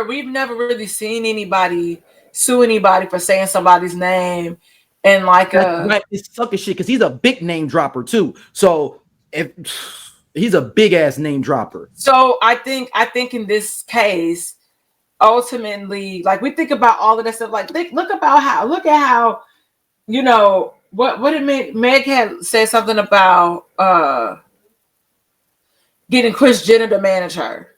we've never really seen anybody sue anybody for saying somebody's name. And like it's sucking shit, because he's a big name dropper too. So if he's a big ass name dropper. So I think in this case, ultimately, like we think about all of that stuff. Like look at how, you know, what did Meg had said something about getting Kris Jenner to manage her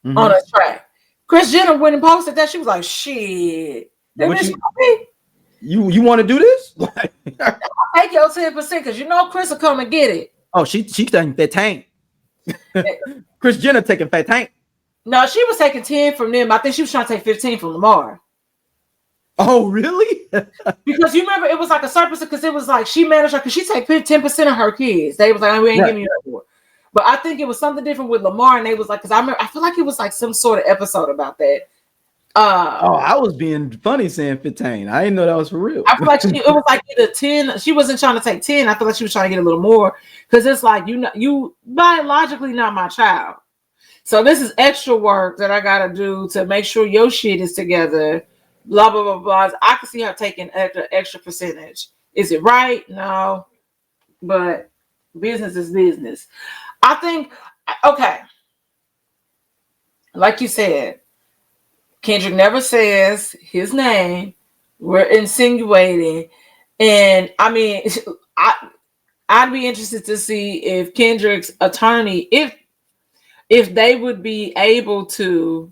on a track. Kris Jenner went and posted that. She was like, shit. You want to do this? I'll take your 10% because you know Kris will come and get it. Oh, she taking that tank. Kris Jenner taking fat tank. No, she was taking 10 from them. I think she was trying to take 15 from Lamar. Oh, really? Because you remember it was like a surplus because it was like she managed her because she take 10% of her kids. They was like, we ain't giving you that more. But I think it was something different with Lamar, and they was like, because I feel like it was like some sort of episode about that. I was being funny saying 15. I didn't know that was for real. I feel like it was like either 10. She wasn't trying to take 10. I feel like she was trying to get a little more because it's like you biologically not my child. So this is extra work that I gotta do to make sure your shit is together. Blah blah blah blah. I can see her taking extra percentage. Is it right? No, but business is business. I think okay. Like you said, Kendrick never says his name. We're insinuating, and I mean, I'd be interested to see if Kendrick's attorney, if they would be able to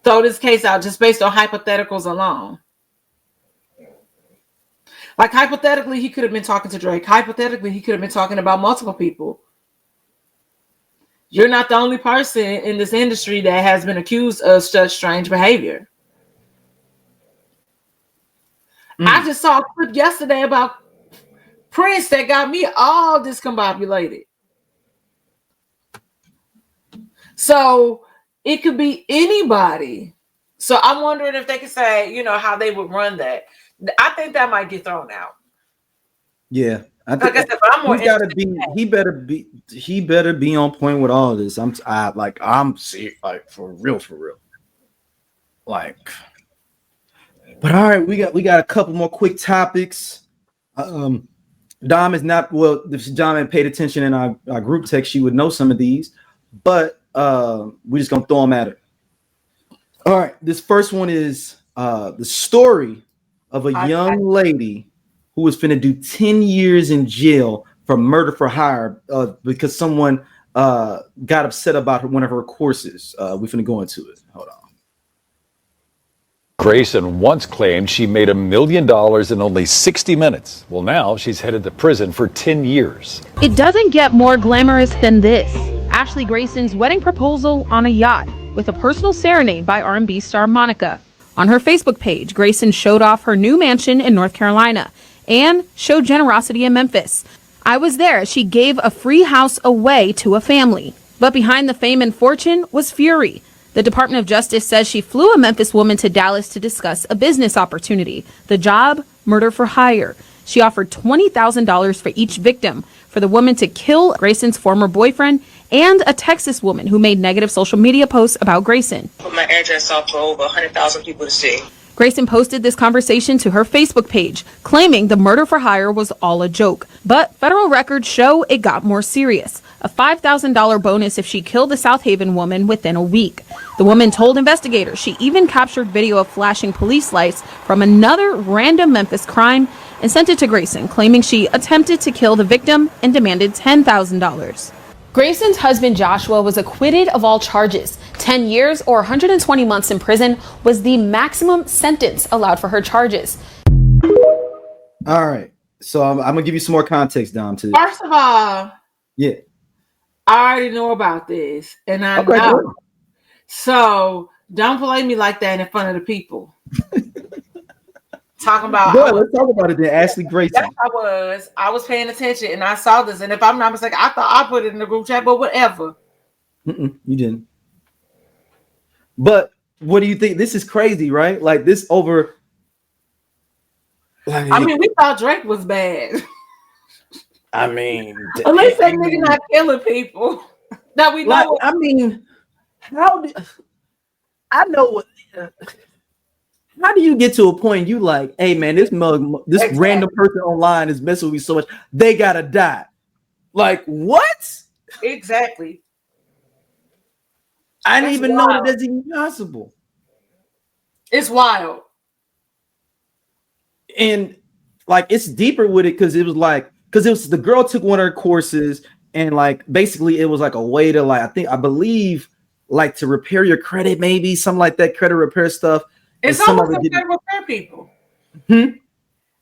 throw this case out just based on hypotheticals alone. Like hypothetically, he could have been talking to Drake. Hypothetically, he could have been talking about multiple people. You're not the only person in this industry that has been accused of such strange behavior. I just saw a clip yesterday about Prince that got me all discombobulated. So it could be anybody. So I'm wondering if they could say, how they would run that. I think that might get thrown out. Yeah. Like I said, but I'm more he better be on point with all of this. I'm serious, like for real. Like, but all right, we got a couple more quick topics. Dom is not if Dom had paid attention in our group text, she would know some of these, but we're just gonna throw them at her. All right, this first one is the story of a young lady who was finna do 10 years in jail for murder for hire because someone got upset about one of her courses. We're finna go into it. Hold on. Grayson once claimed she made $1 million in only 60 minutes. Well, now she's headed to prison for 10 years. It doesn't get more glamorous than this. Ashley Grayson's wedding proposal on a yacht with a personal serenade by R&B star Monica. On her Facebook page, Grayson showed off her new mansion in North Carolina and showed generosity in Memphis. I was there as she gave a free house away to a family. But behind the fame and fortune was fury. The Department of Justice says she flew a Memphis woman to Dallas to discuss a business opportunity. The job, murder for hire. She offered $20,000 for each victim, for the woman to kill Grayson's former boyfriend and a Texas woman who made negative social media posts about Grayson. Put my address up for over 100,000 people to see. Grayson posted this conversation to her Facebook page, claiming the murder for hire was all a joke. But federal records show it got more serious. A $5,000 bonus if she killed the South Haven woman within a week. The woman told investigators she even captured video of flashing police lights from another random Memphis crime and sent it to Grayson, claiming she attempted to kill the victim and demanded $10,000. Grayson's husband Joshua was acquitted of all charges. 10 years or 120 months in prison was the maximum sentence allowed for her charges. All right. So I'm going to give you some more context, Dom, to this. First of all, yeah, I already know about this, and I know. Good. So don't play me like that in front of the people. Talking about, let's talk about it then. Ashley Grayson. Yes, I was paying attention, and I saw this, and if I'm not mistaken, I thought I put it in the group chat, but whatever. You didn't. But what do you think? This is crazy, right? Like this over. I mean, we thought Drake was bad. I mean, at least that nigga not killing people. That we know. I mean, how do you get to a point you like, hey man, this exactly. Random person online is messing with me so much, they gotta die. Like what? Exactly. I didn't even know that that's even possible. It's wild. And like it's deeper with it because it was the girl took one of her courses and like basically it was like a way to like I believe like to repair your credit, maybe something like that, credit repair stuff. It's always them credit repair people.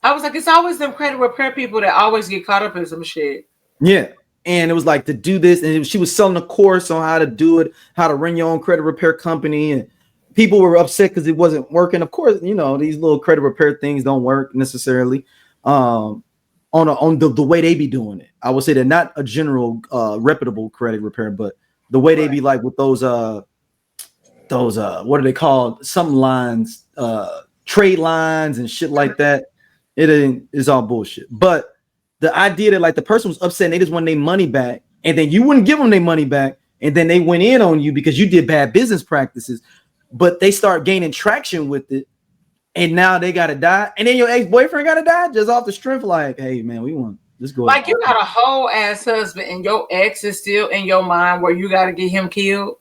I was like, it's always them credit repair people that always get caught up in some shit. Yeah. And it was like to do this, and she was selling a course on how to do it, how to run your own credit repair company, and people were upset because it wasn't working. Of course, you know, these little credit repair things don't work necessarily on the way they be doing it. I would say they're not a general reputable credit repair, but the way they be like with those what are they called? Some lines, trade lines and shit like that. It's all bullshit. But the idea that like the person was upset and they just want their money back, and then you wouldn't give them their money back, and then they went in on you because you did bad business practices, but they start gaining traction with it, and now they gotta die, and then your ex-boyfriend gotta die just off the strength, like, hey man, we want this go. Like you got a whole ass husband and your ex is still in your mind where you gotta get him killed.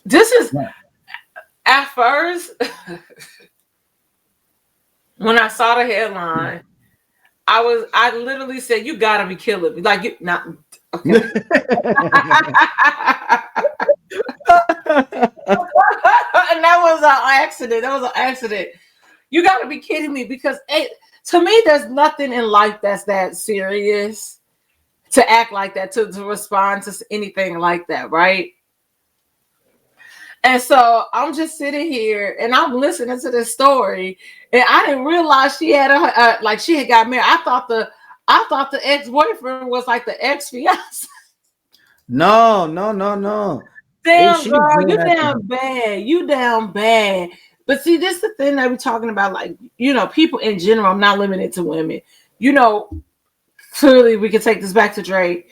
This is at first when I saw the headline, I literally said, you gotta be killing me. Like you not okay. And that was an accident. You gotta be kidding me, because to me, there's nothing in life that's that serious to act like that, to respond to anything like that, right? And so I'm just sitting here and I'm listening to this story, and I didn't realize she had she had got married. I thought the ex-boyfriend was like the ex-fiance. No. Damn, girl, you down bad. But see, this is the thing that we're talking about, like, you know, people in general. I'm not limited to women. You know, clearly we can take this back to Drake.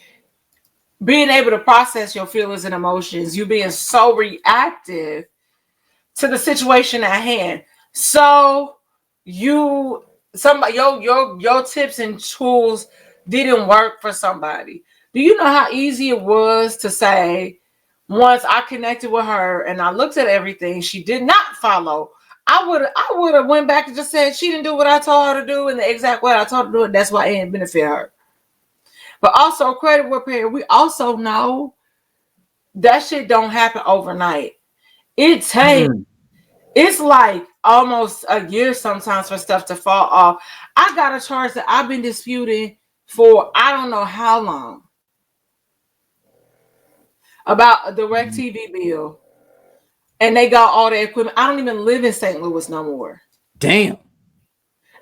Being able to process your feelings and emotions, you being so reactive to the situation at hand. So your tips and tools didn't work for somebody. Do you know how easy it was to say, once I connected with her and I looked at everything she did not follow, I would have went back and just said she didn't do what I told her to do in the exact way I told her to do it. That's why it didn't benefit her. But also credit repair, we also know that shit don't happen overnight. It takes it's like almost a year sometimes for stuff to fall off. I got a charge that I've been disputing for I don't know how long about a DirecTV bill, and they got all the equipment. I don't even live in St. Louis no more. Damn.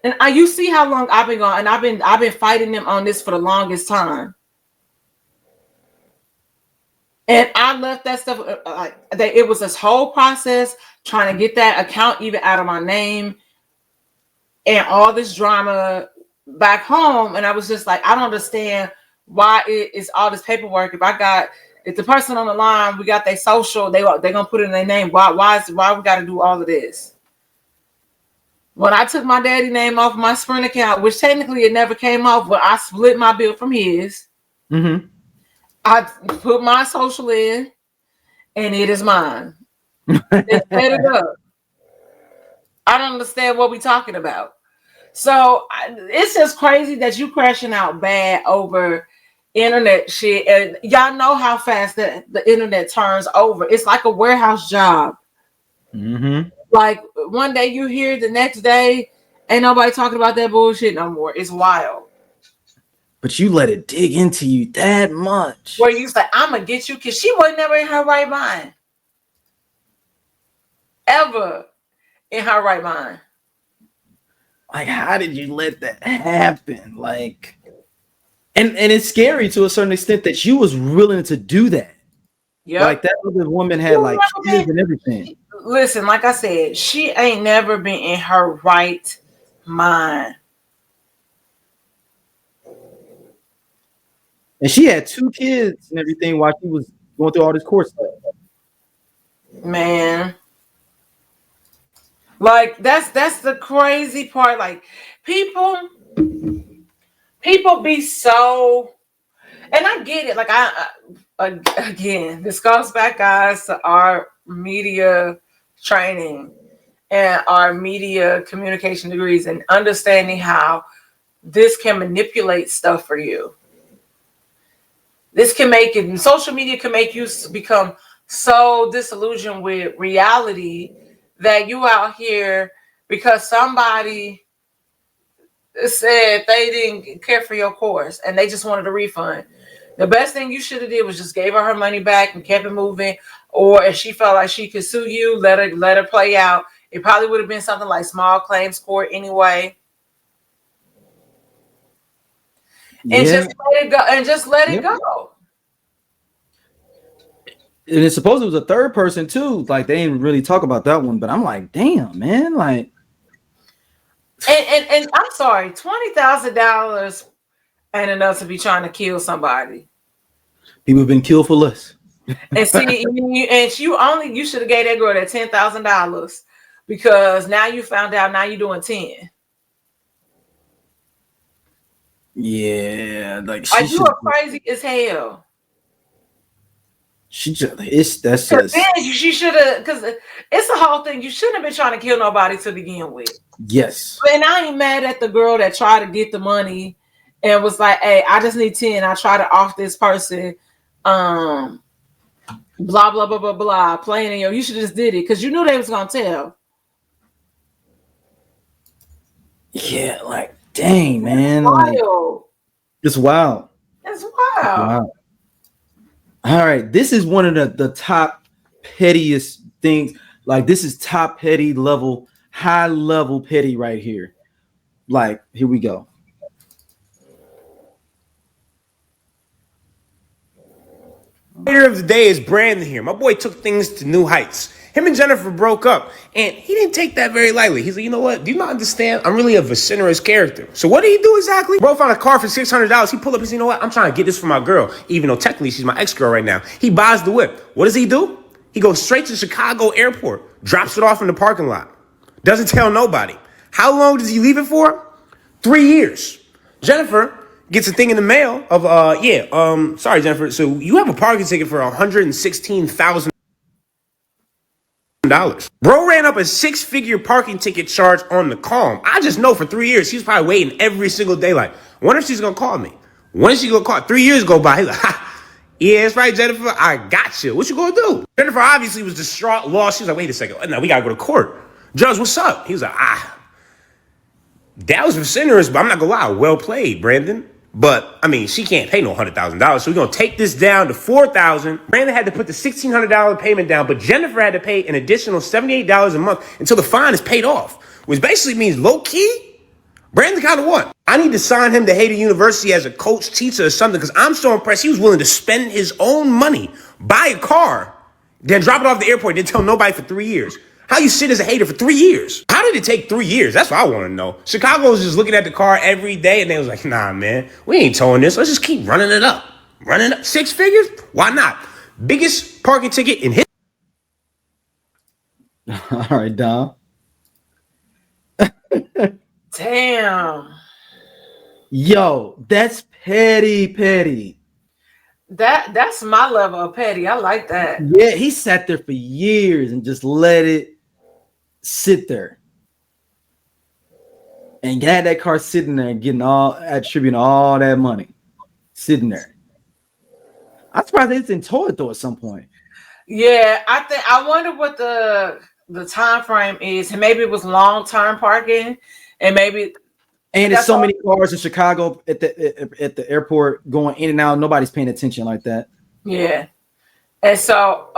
And you see how long I've been gone, and I've been fighting them on this for the longest time. And I left that stuff. It was this whole process trying to get that account even out of my name, and all this drama back home. And I was just like, I don't understand why it is all this paperwork. If the person on the line, we got their social, they're gonna put it in their name. Why we got to do all of this? When I took my daddy name off my Sprint account, which technically it never came off, but I split my bill from his. Mm-hmm. I put my social in, and it is mine. It's set it up. I don't understand what we're talking about. So it's just crazy that you crashing out bad over internet shit, and y'all know how fast the internet turns over. It's like a warehouse job. Mm-hmm. Like one day you hear, the next day ain't nobody talking about that bullshit no more. It's wild. But you let it dig into you that much. Where you say, I'm gonna get you, because she was never in her right mind. Ever in her right mind. Like, how did you let that happen? Like, and it's scary to a certain extent that you was willing to do that. Yeah. Like that other woman had like kids and everything. Listen, like I said, she ain't never been in her right mind. And she had 2 kids and everything while she was going through all this course stuff. Man. Like that's the crazy part. Like people be so, and I get it. Like again, this goes back, guys, to our media training and our media communication degrees and understanding how this can manipulate stuff for you. This can make it, social media can make you become so disillusioned with reality that you out here because somebody said they didn't care for your course and they just wanted a refund. The best thing you should have did was just gave her money back and kept it moving. Or if she felt like she could sue you, let her play out. It probably would have been something like small claims court anyway. And just let it go. And just let it go. And it's supposed it was a third person too. Like they didn't really talk about that one, but I'm like, damn, man, like. And I'm sorry, $20,000 ain't enough to be trying to kill somebody. People have been killed for less. And see, you should have gave that girl that $10,000 because now you found out. Now you're doing 10. Yeah, like you are crazy as hell. She just that's just. She should have, because it's the whole thing. You shouldn't have been trying to kill nobody to begin with. Yes. And I ain't mad at the girl that tried to get the money and was like, "Hey, I just need 10. I try to off this person, blah blah blah blah blah." Playing in your, you should just did it because you knew they was gonna tell. Yeah, like dang, man, wild. It's wild. It's wild. Wow. All right, this is one of the top pettiest things. Like this is top petty level, high level petty right here. Like here we go. Later of the day is Brandon here. My boy took things to new heights. Him and Jennifer broke up, and he didn't take that very lightly. He's like, you know what? Do you not understand? I'm really a vociferous character. So what did he do exactly? Bro found a car for $600. He pulled up and said, you know what? I'm trying to get this for my girl, even though technically she's my ex-girl right now. He buys the whip. What does he do? He goes straight to Chicago airport, drops it off in the parking lot. Doesn't tell nobody. How long does he leave it for? 3 years. Jennifer gets a thing in the mail of, sorry, Jennifer. So you have a parking ticket for $116,000. Bro ran up a 6-figure parking ticket charge on the calm. I just know for 3 years, he was probably waiting every single day. Like, wonder if she's going to call me. When is she going to call? 3 years go by. He's like, ha, yeah, that's right, Jennifer. I got you. What you going to do? Jennifer obviously was distraught, lost. She was like, wait a second. No, we got to go to court. Judge, what's up? He was like, that was vociferous, but I'm not going to lie. Well played, Brandon. But, I mean, she can't pay no $100,000. So we're going to take this down to $4,000. Brandon had to put the $1,600 payment down, but Jennifer had to pay an additional $78 a month until the fine is paid off, which basically means low-key, Brandon kind of won. I need to sign him to Hader University as a coach, teacher, or something, because I'm so impressed. He was willing to spend his own money, buy a car, then drop it off the airport, didn't tell nobody for 3 years. How you sit as a hater for 3 years? How did it take 3 years? That's what I want to know. Chicago was just looking at the car every day, and they was like, nah, man, we ain't towing this. Let's just keep running it up. 6 figures? Why not? Biggest parking ticket in history. All right, Dom. Damn. Yo, that's petty. That's my level of petty. I like that. Yeah, he sat there for years and just let it sit there. And had that car sitting there and attributing all that money. Sitting there. I'm surprised they didn't tow it though at some point. Yeah, I wonder what the time frame is. And maybe it was long-term parking, and maybe. And there's so many cars in Chicago at the airport going in and out. Nobody's paying attention like that. Yeah, and so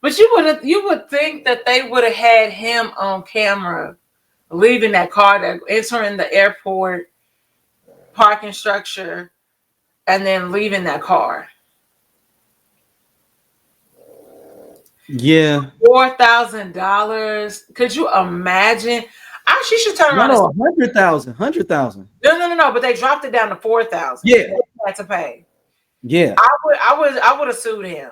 but you would think that they would have had him on camera leaving that car, entering the airport parking structure, and then leaving that car. Yeah, $4,000. Could you imagine? She should turn around. No, 100,000. No. But they dropped it down to 4,000. Yeah, they had to pay. Yeah, I would have sued him.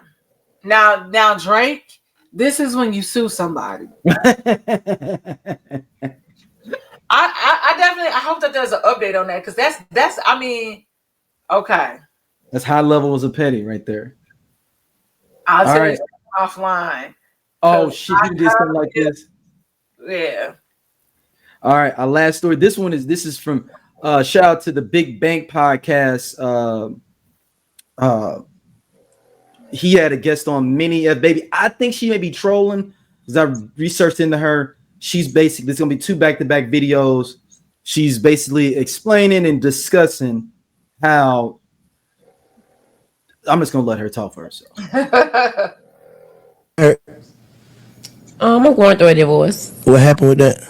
Now, Drake, this is when you sue somebody. I hope that there's an update on that, because that's I mean, okay. That's high levels of petty right there. I'll tell you offline. Oh shit, you did something like this. Yeah. All right, our last story. This is from shout out to the Big Bank podcast. He had a guest on Minnie F Baby. I think she may be trolling because I researched into her. She's basically, there's gonna be 2 back-to-back videos. She's basically explaining and discussing how I'm just gonna let her talk for herself. I'm going through a divorce. What happened with that?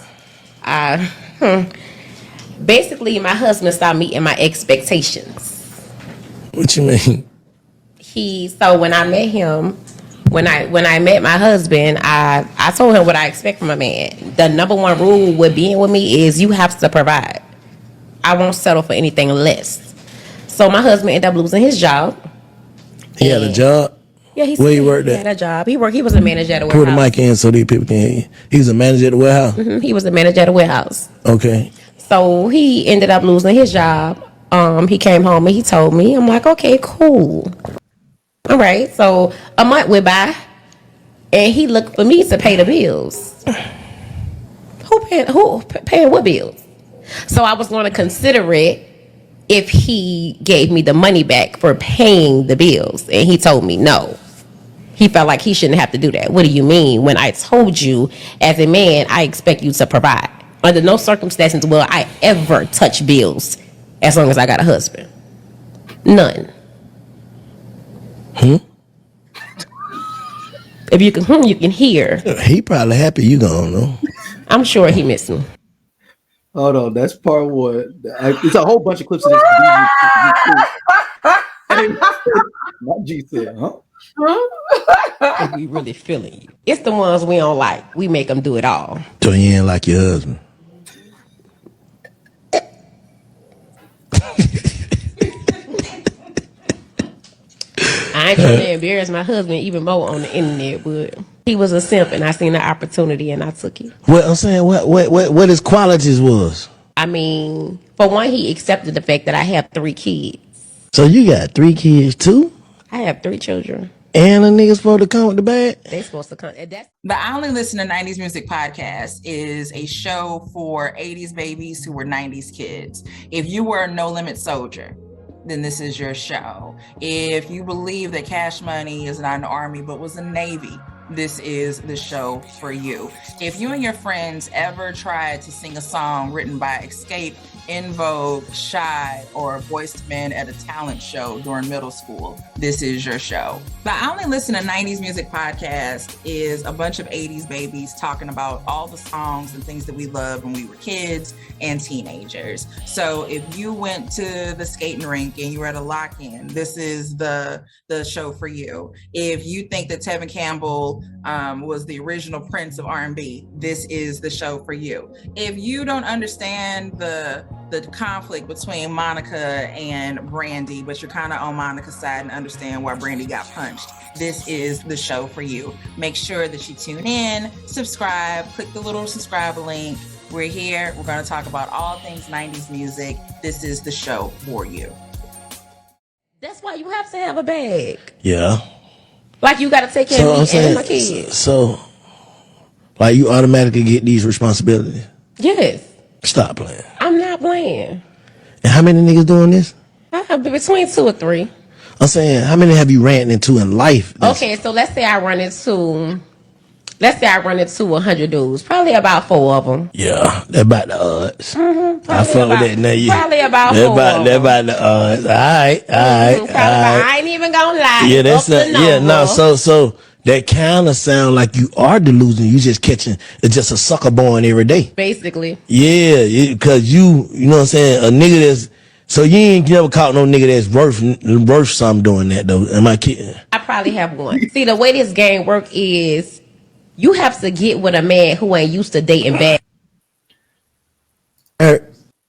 Basically, my husband stopped meeting my expectations. What you mean? So when I met him, when I met my husband, I told him what I expect from a man. The number one rule with being with me is you have to provide. I won't settle for anything less. So my husband ended up losing his job. He had a job? Yeah, where he worked at? He had a job. He was a manager at a Put warehouse. the mic in so these people can hear you. He was a manager at the warehouse? Mm-hmm. He was a manager at a warehouse. Okay. So he ended up losing his job. He came home and he told me. I'm like, okay, cool. All right. So a month went by, and he looked for me to pay the bills. Who paying what bills? So I was going to consider it if he gave me the money back for paying the bills, and he told me no. He felt like he shouldn't have to do that. What do you mean? When I told you, as a man, I expect you to provide. Under no circumstances will I ever touch bills as long as I got a husband. None. If you can you can hear. He probably happy you gone, though. I'm sure he missed me. Hold on, that's part 1. It's a whole bunch of clips of this. Not G said, huh? We really feeling you. It's the ones we don't like. We make them do it all. So you ain't like your husband. I ain't trying to embarrass my husband even more on the internet, but he was a simp, and I seen the opportunity, and I took it. What I'm saying, what his qualities was? I mean, for one, he accepted the fact that I have 3 kids. So you got 3 kids too? I have 3 children. And a nigga supposed to come with the bag? They supposed to come. That's The I Only Listen to 90s Music podcast is a show for 80s babies who were 90s kids. If you were a No Limit soldier, then this is your show. If you believe that Cash Money is not an army but was a Navy, this is the show for you. If you and your friends ever tried to sing a song written by Escape, In Vogue, Shy, or Voiced Men at a talent show during middle school, this is your show. The I Only Listen to 90s Music podcast is a bunch of 80s babies talking about all the songs and things that we loved when we were kids and teenagers. So if you went to the skating rink and you were at a lock-in, this is the show for you. If you think that Tevin Campbell was the original Prince of R&B, this is the show for you. If you don't understand the conflict between Monica and Brandy, but you're kind of on Monica's side and understand why Brandy got punched, this is the show for you. Make sure that you tune in, subscribe, click the little subscribe link. We're here. We're going to talk about all things 90s music. This is the show for you. That's why you have to have a bag. Yeah. Like you got to take care of me and my kids. So, like you automatically get these responsibilities? Yes. Stop playing. I'm not playing. And how many niggas doing this? I have between 2 or 3. I'm saying, how many have you ran into in life? Okay, so let's say I run into 100 dudes. Probably about 4 of them. Yeah, they're about the odds. Mm-hmm, I fuck with that now. Probably about 4 of them. They're about the odds. All right. I ain't even gonna lie. Yeah, that's so that kind of sound like you are delusional. You just catching just a sucker born every day. Basically. Yeah, because you know what I'm saying? A nigga that's, so you ain't never caught no nigga that's worth something doing that though. Am I kidding? I probably have one. See, the way this game work is you have to get with a man who ain't used to dating bad.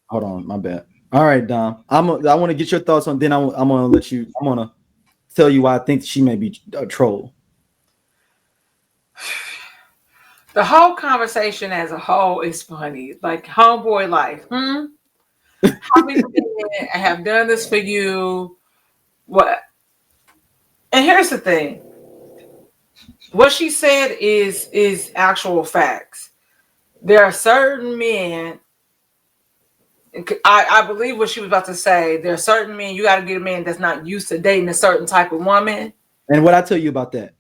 Hold on, my bad. All right, Dom. I want to get your thoughts on. Then I'm gonna let you. I'm gonna tell you why I think she may be a troll. The whole conversation as a whole is funny. Like homeboy life. How many men have done this for you? What? And here's the thing. What she said is actual facts. there are certain men. I believe what she was about to say. There are certain men, you got to get a man that's not used to dating a certain type of woman. And what I tell you about that?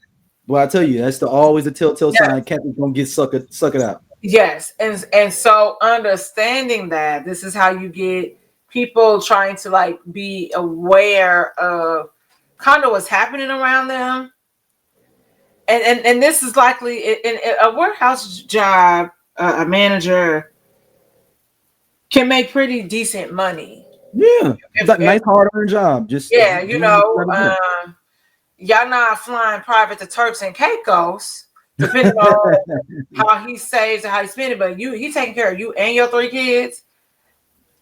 Well, I tell you, that's always a telltale sign. Captain's gonna get suck it out. Yes, and so understanding that this is how you get people trying to like be aware of kind of what's happening around them, and this is likely in a warehouse job. A manager can make pretty decent money. Yeah, it's a nice hard-earned job. Just you know. Y'all not flying private to Turks and Caicos, depending on how he saves and how he spends it. But he taking care of you and your 3 kids.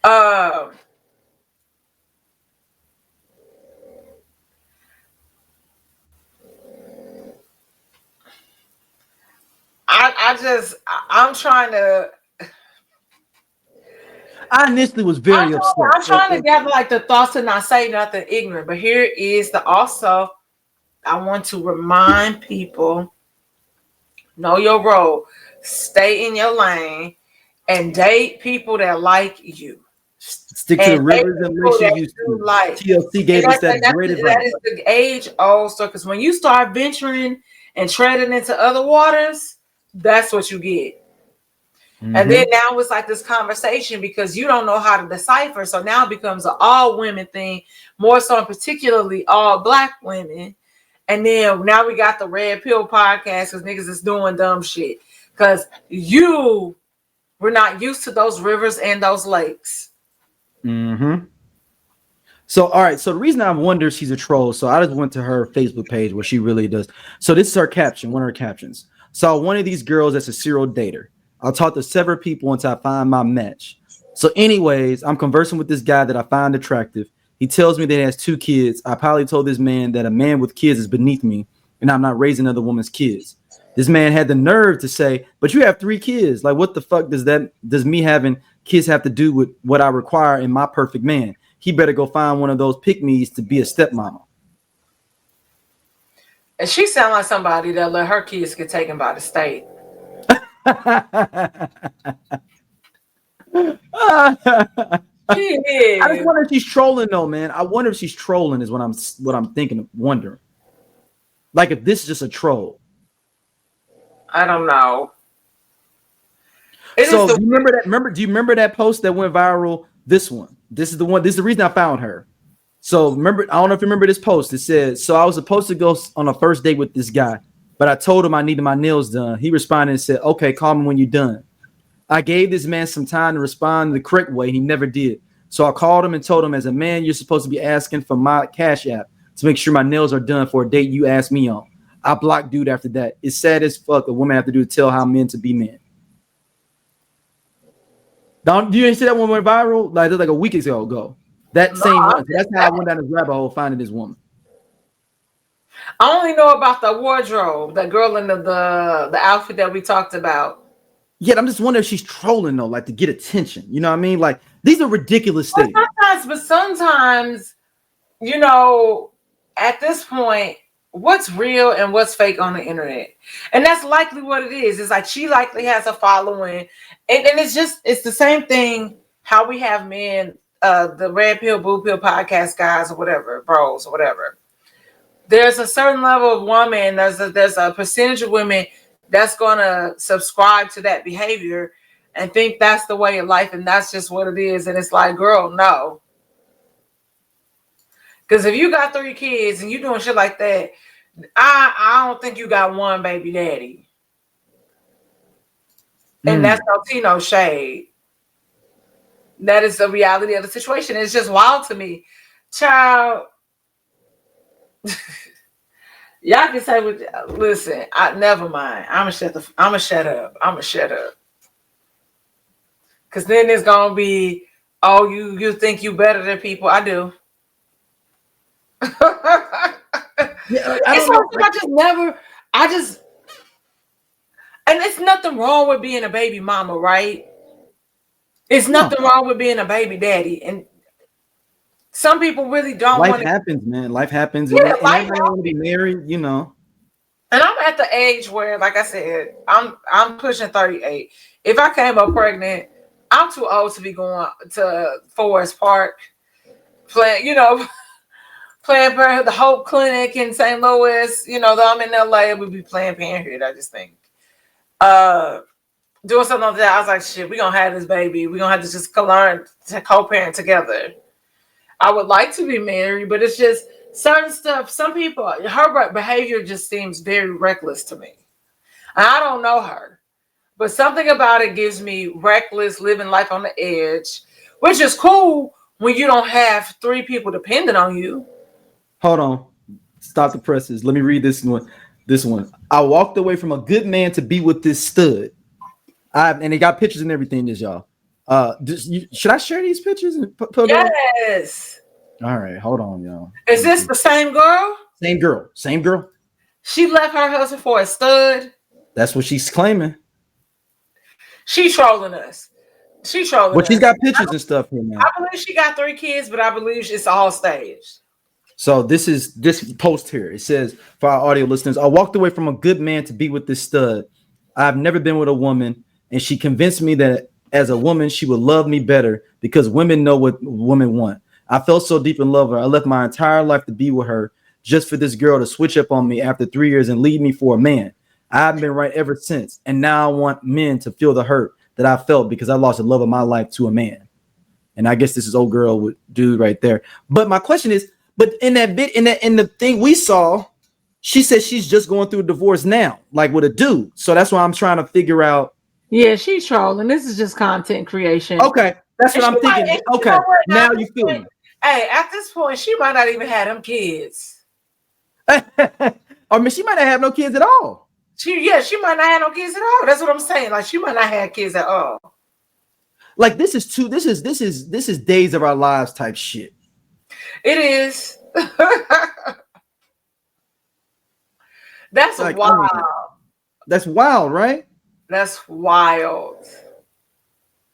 I I'm trying to. I initially was very upset. I'm trying to gather like the thoughts to not say nothing ignorant. But here is the also. I want to remind people, know your role, stay in your lane, and date people that like you. Stick to the rivers and lakes you like. TLC gave us that great advice. That is the age old stuff. Because when you start venturing and treading into other waters, that's what you get. Mm-hmm. And then now it's like this conversation because you don't know how to decipher. So now it becomes an all women thing, more so particularly all Black women. And then now we got the Red Pill podcast because niggas is doing dumb shit. Because you were not used to those rivers and those lakes. Mm-hmm. So, all right. So the reason I wonder if she's a troll, so I just went to her Facebook page where she really does. So this is her caption, one of her captions. Saw one of these girls that's a serial dater. I'll talk to several people until I find my match. So anyways, I'm conversing with this guy that I find attractive. He tells me that he has 2 kids. I probably told this man that a man with kids is beneath me and I'm not raising another woman's kids. This man had the nerve to say, but you have 3 kids. Like, what the fuck does me having kids have to do with what I require in my perfect man? He better go find one of those pick-me's to be a stepmama. And she sounds like somebody that let her kids get taken by the state. I just wonder if she's trolling though, man. I wonder if she's trolling is what I'm thinking of wondering. Like if this is just a troll. I don't know. Do you remember that post that went viral? This one. This is the one. This is the reason I found her. So remember, I don't know if you remember this post. It said, so I was supposed to go on a first date with this guy, but I told him I needed my nails done. He responded and said, okay, call me when you're done. I gave this man some time to respond the correct way. He never did. So I called him and told him, as a man, you're supposed to be asking for my Cash App to make sure my nails are done for a date you asked me on. I blocked dude after that. It's sad as fuck a woman have to do to tell how men to be men. Do you see that one went viral? Like a week ago. That same one. That's how I went down this rabbit hole finding this woman. I only know about the wardrobe, that girl in the outfit that we talked about. Yeah, I'm just wondering if she's trolling though, like to get attention. You know what I mean? Like these are ridiculous things. Sometimes, you know, at this point, what's real and what's fake on the internet? And that's likely what it is. It's like she likely has a following. And it's the same thing how we have men, the Red Pill, Blue Pill podcast guys or whatever, bros or whatever. There's a certain level of woman, there's a percentage of women that's going to subscribe to that behavior and think that's the way of life and that's just what it is. And it's like, girl, no. Because if you got 3 kids and you doing shit like that, I don't think you got one baby daddy. And that's no tea, no shade. That is the reality of the situation. It's just wild to me. Child, y'all can say, listen, never mind. I'm gonna shut up. Because then it's going to be, oh, you think you better than people. I do. And it's nothing wrong with being a baby mama, right? It's nothing wrong with being a baby daddy. And some people really don't want to. Life happens, man. Life happens. Yeah, and everybody want to be married, you know. And I'm at the age where, like I said, I'm pushing 38. If I came up pregnant, I'm too old to be going to Forest Park, playing the Hope Clinic in St. Louis. Though I'm in LA, we'd be playing Parenthood. I just think doing something like that. I was like, shit, we're gonna have this baby. We're gonna have to just learn to co-parent together. I would like to be married, but it's just certain stuff. Some people, her behavior just seems very reckless to me. And I don't know her, but something about it gives me reckless, living life on the edge, which is cool when you don't have 3 people depending on you. Hold on. Stop the presses. Let me read this one. I walked away from a good man to be with this stud. And they got pictures and everything, y'all. Should I share these pictures and put Yes. All right, hold on, y'all. Is this the same girl? Same girl. She left her husband for a stud. That's what she's claiming. She's trolling us. She's got pictures and stuff here now. I believe she got 3 kids, but I believe it's all staged. So this post here. It says, for our audio listeners, I walked away from a good man to be with this stud. I've never been with a woman, and she convinced me that as a woman, she would love me better because women know what women want. I felt so deep in love with her. I left my entire life to be with her just for this girl to switch up on me after 3 years and leave me for a man. I've been right ever since. And now I want men to feel the hurt that I felt because I lost the love of my life to a man. And I guess this is old girl with dude right there. But my question is, but in the thing we saw, she said she's just going through a divorce now, like with a dude. So that's why I'm trying to figure out. Yeah, she's trolling. This is just content creation. Okay. That's what I'm thinking. Okay. Now you feel me. Hey, at this point, she might not even have them kids. I mean, she might not have no kids at all. She might not have no kids at all. That's what I'm saying. Like, she might not have kids at all. Like, this is days of our lives type shit. It is. That's like, wild. That's wild, right? That's wild.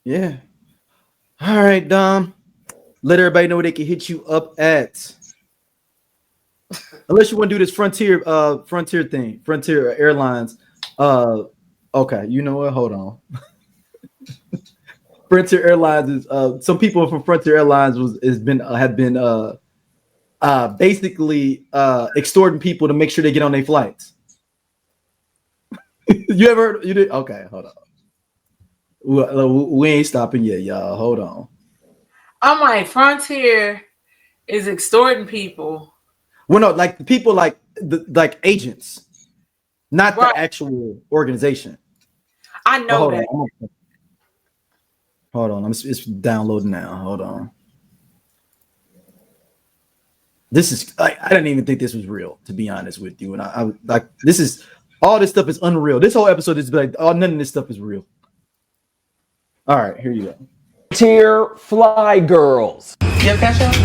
Yeah. All right, Dom. Let everybody know where they can hit you up at. Unless you want to do this Frontier thing, Frontier Airlines. Okay, you know what? Hold on. Frontier Airlines is some people from Frontier Airlines have been basically extorting people to make sure they get on their flights. You ever heard? You did? Okay, hold on. We ain't stopping yet, y'all. Hold on. I'm like, Frontier is extorting people. Well, no, like people like agents, not the actual organization. I know that. Hold on, it's downloading now. Hold on. This is I didn't even think this was real, to be honest with you. And I like this is all this stuff is unreal. This whole episode is like none of this stuff is real. All right, here you go. Frontier Fly Girls. You ever catch up?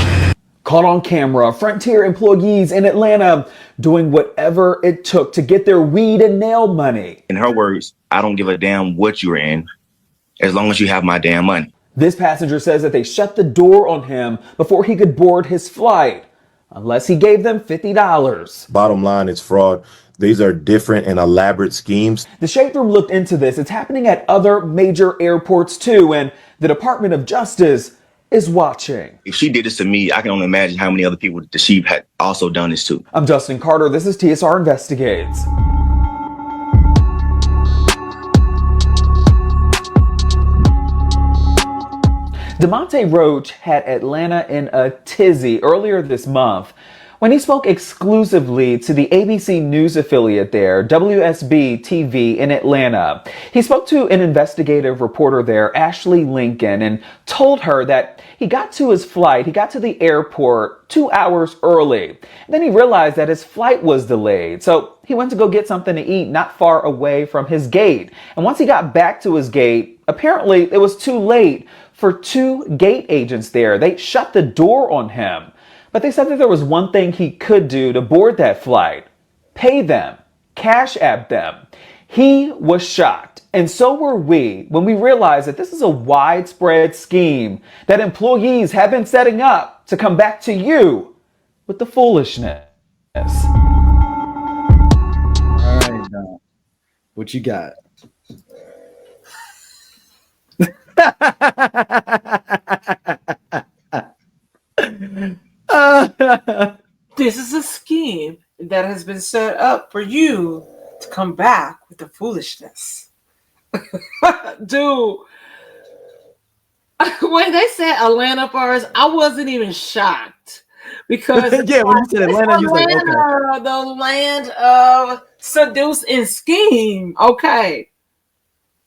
Caught on camera, Frontier employees in Atlanta doing whatever it took to get their weed and nail money. In her words, I don't give a damn what you're in, as long as you have my damn money. This passenger says that they shut the door on him before he could board his flight, unless he gave them $50. Bottom line, it's fraud. These are different and elaborate schemes. The Shade Room looked into this. It's happening at other major airports too, and the Department of Justice is watching. If she did this to me, I can only imagine how many other people that she had also done this to. I'm Justin Carter. This is TSR Investigates. DeMonte Roach had Atlanta in a tizzy earlier this month when he spoke exclusively to the ABC News affiliate there, WSB TV in Atlanta. He spoke to an investigative reporter there, Ashley Lincoln, and told her that he got to his flight, he got to the airport 2 hours early. And then he realized that his flight was delayed. So he went to go get something to eat not far away from his gate. And once he got back to his gate, apparently it was too late for 2 gate agents there. They shut the door on him. But they said that there was one thing he could do to board that flight. Pay them. Cash app them. He was shocked. And so were we when we realized that this is a widespread scheme that employees have been setting up to come back to you with the foolishness. All What you got? This is a scheme that has been set up for you to come back with the foolishness. Dude, when they said Atlanta first, I wasn't even shocked because yeah, when you said Atlanta, you was like, okay, the land of seduce and scheme. Okay,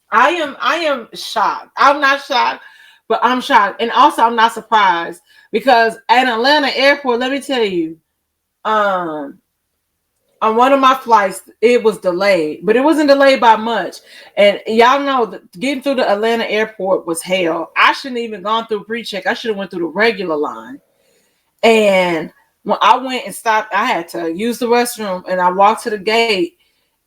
I am shocked. I'm not shocked, but I'm shocked, and also I'm not surprised because at Atlanta airport, let me tell you, on one of my flights, it was delayed, but it wasn't delayed by much. And y'all know that getting through the Atlanta airport was hell. I shouldn't even gone through pre-check. I should have went through the regular line. And when I went and stopped, I had to use the restroom, and I walked to the gate,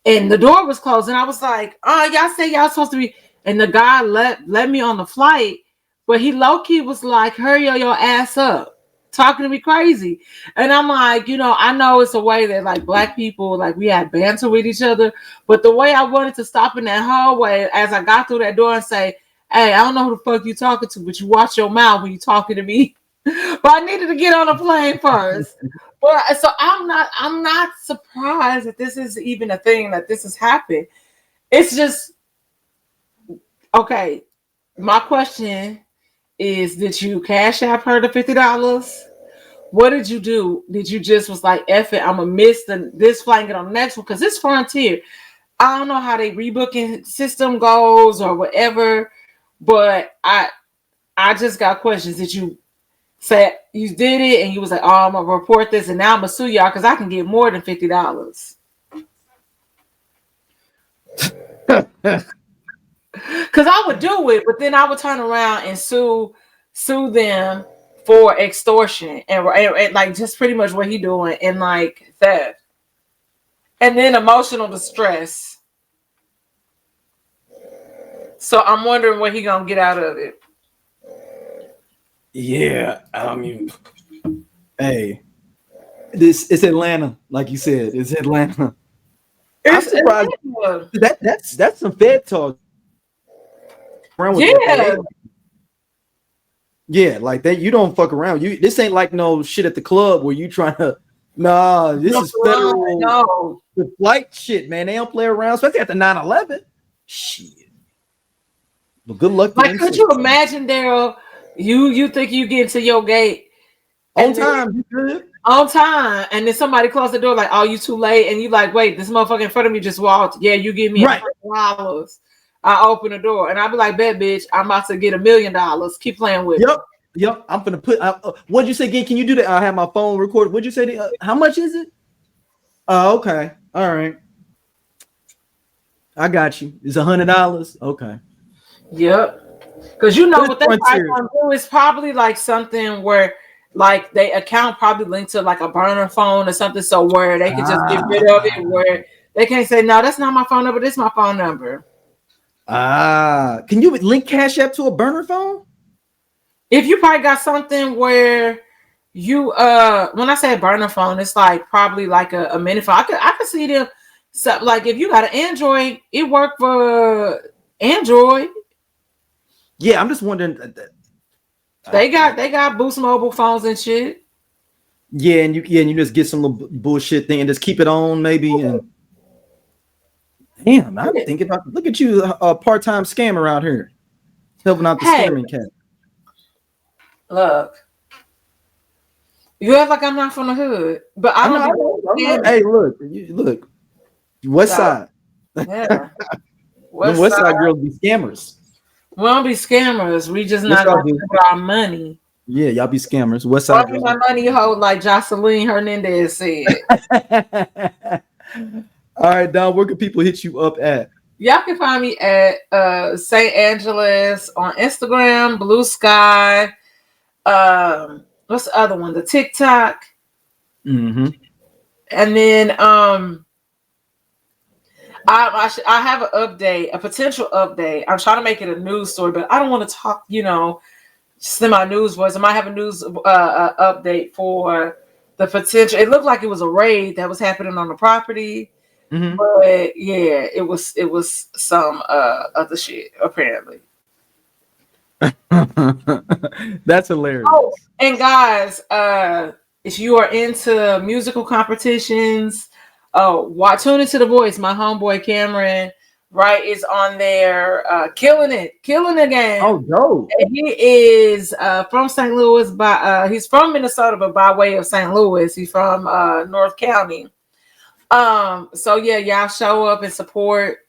and the door was closed. And I was like, "Oh, y'all say y'all supposed to be." And the guy let me on the flight, but he low key was like, "Hurry your ass up." Talking to me crazy. And I'm like, I know it's a way that like black people, like we had banter with each other, but the way I wanted to stop in that hallway as I got through that door and say, "Hey, I don't know who the fuck you talking to, but you watch your mouth when you talking to me." But I needed to get on a plane first. But so I'm not surprised that this is even a thing, that this has happened. It's just okay. My question is, did you cash app her the $50? What did you do? Did you just was like, F it, I'm gonna miss this flight and get on the next one? Because it's Frontier. I don't know how they rebooking system goes or whatever, but I just got questions. Did you say you did it and you was like, "Oh, I'm gonna report this and now I'm gonna sue y'all because I can get more than $50." Because I would do it, but then I would turn around and sue them for extortion and like just pretty much what he doing, and like theft, and then emotional distress. So I'm wondering what he gonna get out of it. Yeah, I mean, hey, it's Atlanta, like you said, it's Atlanta. I'm surprised. That's some Fed talk. Yeah. Yeah, like that. You don't fuck around. This ain't like no shit at the club where you trying to. Nah, this is federal. No. The flight shit, man. They don't play around, especially at the 9/11. Shit. Well, good luck. Like, could you imagine, Daryl? You think you get to your gate on time? You good? On time, and then somebody close the door like, "Oh, you too late," and you like, "Wait, this motherfucker in front of me just walked." Yeah, you give me $100. I open the door and I be like, "Bet, bitch, I'm about to get $1 million. Keep playing with me." Yep. I'm gonna put. What'd you say again? Can you do that? I have my phone recorded. What'd you say? How much is it? Oh, okay. All right. I got you. It's $100. Okay. Yep. Because what they're gonna do is probably like something where like they account probably linked to like a burner phone or something, so where they can just get rid of it, where they can't say, "No, that's not my phone number. This is my phone number." Can you link Cash App to a burner phone? If you probably got something where you when I say a burner phone, it's like probably like a mini phone. I could see them. So like if you got an Android, it worked for Android. Yeah, I'm just wondering. They got Boost Mobile phones and shit. Yeah, and you just get some little bullshit thing and just keep it on maybe. And damn, I'm thinking about. Look at you, a part-time scammer out here, helping out the scamming cat. Look, you act like I'm not from the hood, but I don't. Hey, look, West Side. Yeah, West Side girls be scammers. We don't be scammers. We just not gonna give our money. Yeah, y'all be scammers. West Side girls. My money, hold like Jocelyn Hernandez said. All right, Don. Where can people hit you up at? Y'all can find me at St. Angeles on Instagram, Blue Sky. What's the other one? The TikTok. Mm-hmm. And then I have an update, a potential update. I'm trying to make it a news story, but I don't want to talk, just in my news voice. I might have a news update for the potential. It looked like it was a raid that was happening on the property. But yeah, it was some other shit apparently. That's hilarious. Oh, and guys, if you are into musical competitions, tune into The Voice. My homeboy Cameron, right, is on there, killing the game. Oh, dope. And he is from St. Louis, he's from Minnesota, but by way of St. Louis. He's from North County. So yeah, y'all show up and support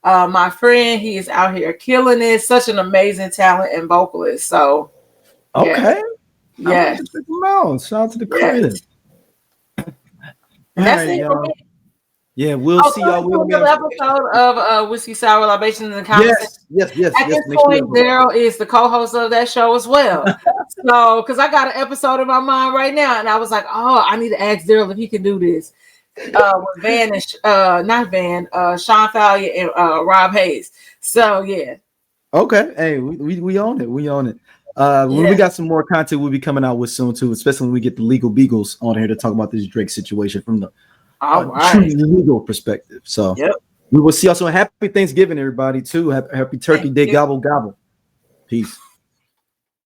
my friend. He is out here killing it. Such an amazing talent and vocalist. So okay. Yeah. Shout out to the crib. That's right, it y'all. for me. Yeah, we'll see y'all. Another episode of Whiskey Sour Libation in the comments. Yes. At this point, Daryl is the co-host of that show as well. So, because I got an episode in my mind right now, and I was like, oh, I need to ask Daryl if he can do this. With Van and Sean Fowler and Rob Hayes. So yeah. Okay. Hey, we own it. We own it. We got some more content we'll be coming out with soon too, especially when we get the Legal Beagles on here to talk about this Drake situation from the legal perspective. So we will see y'all soon. Happy Thanksgiving, everybody, too. Happy Turkey Day. Gobble, gobble. Peace.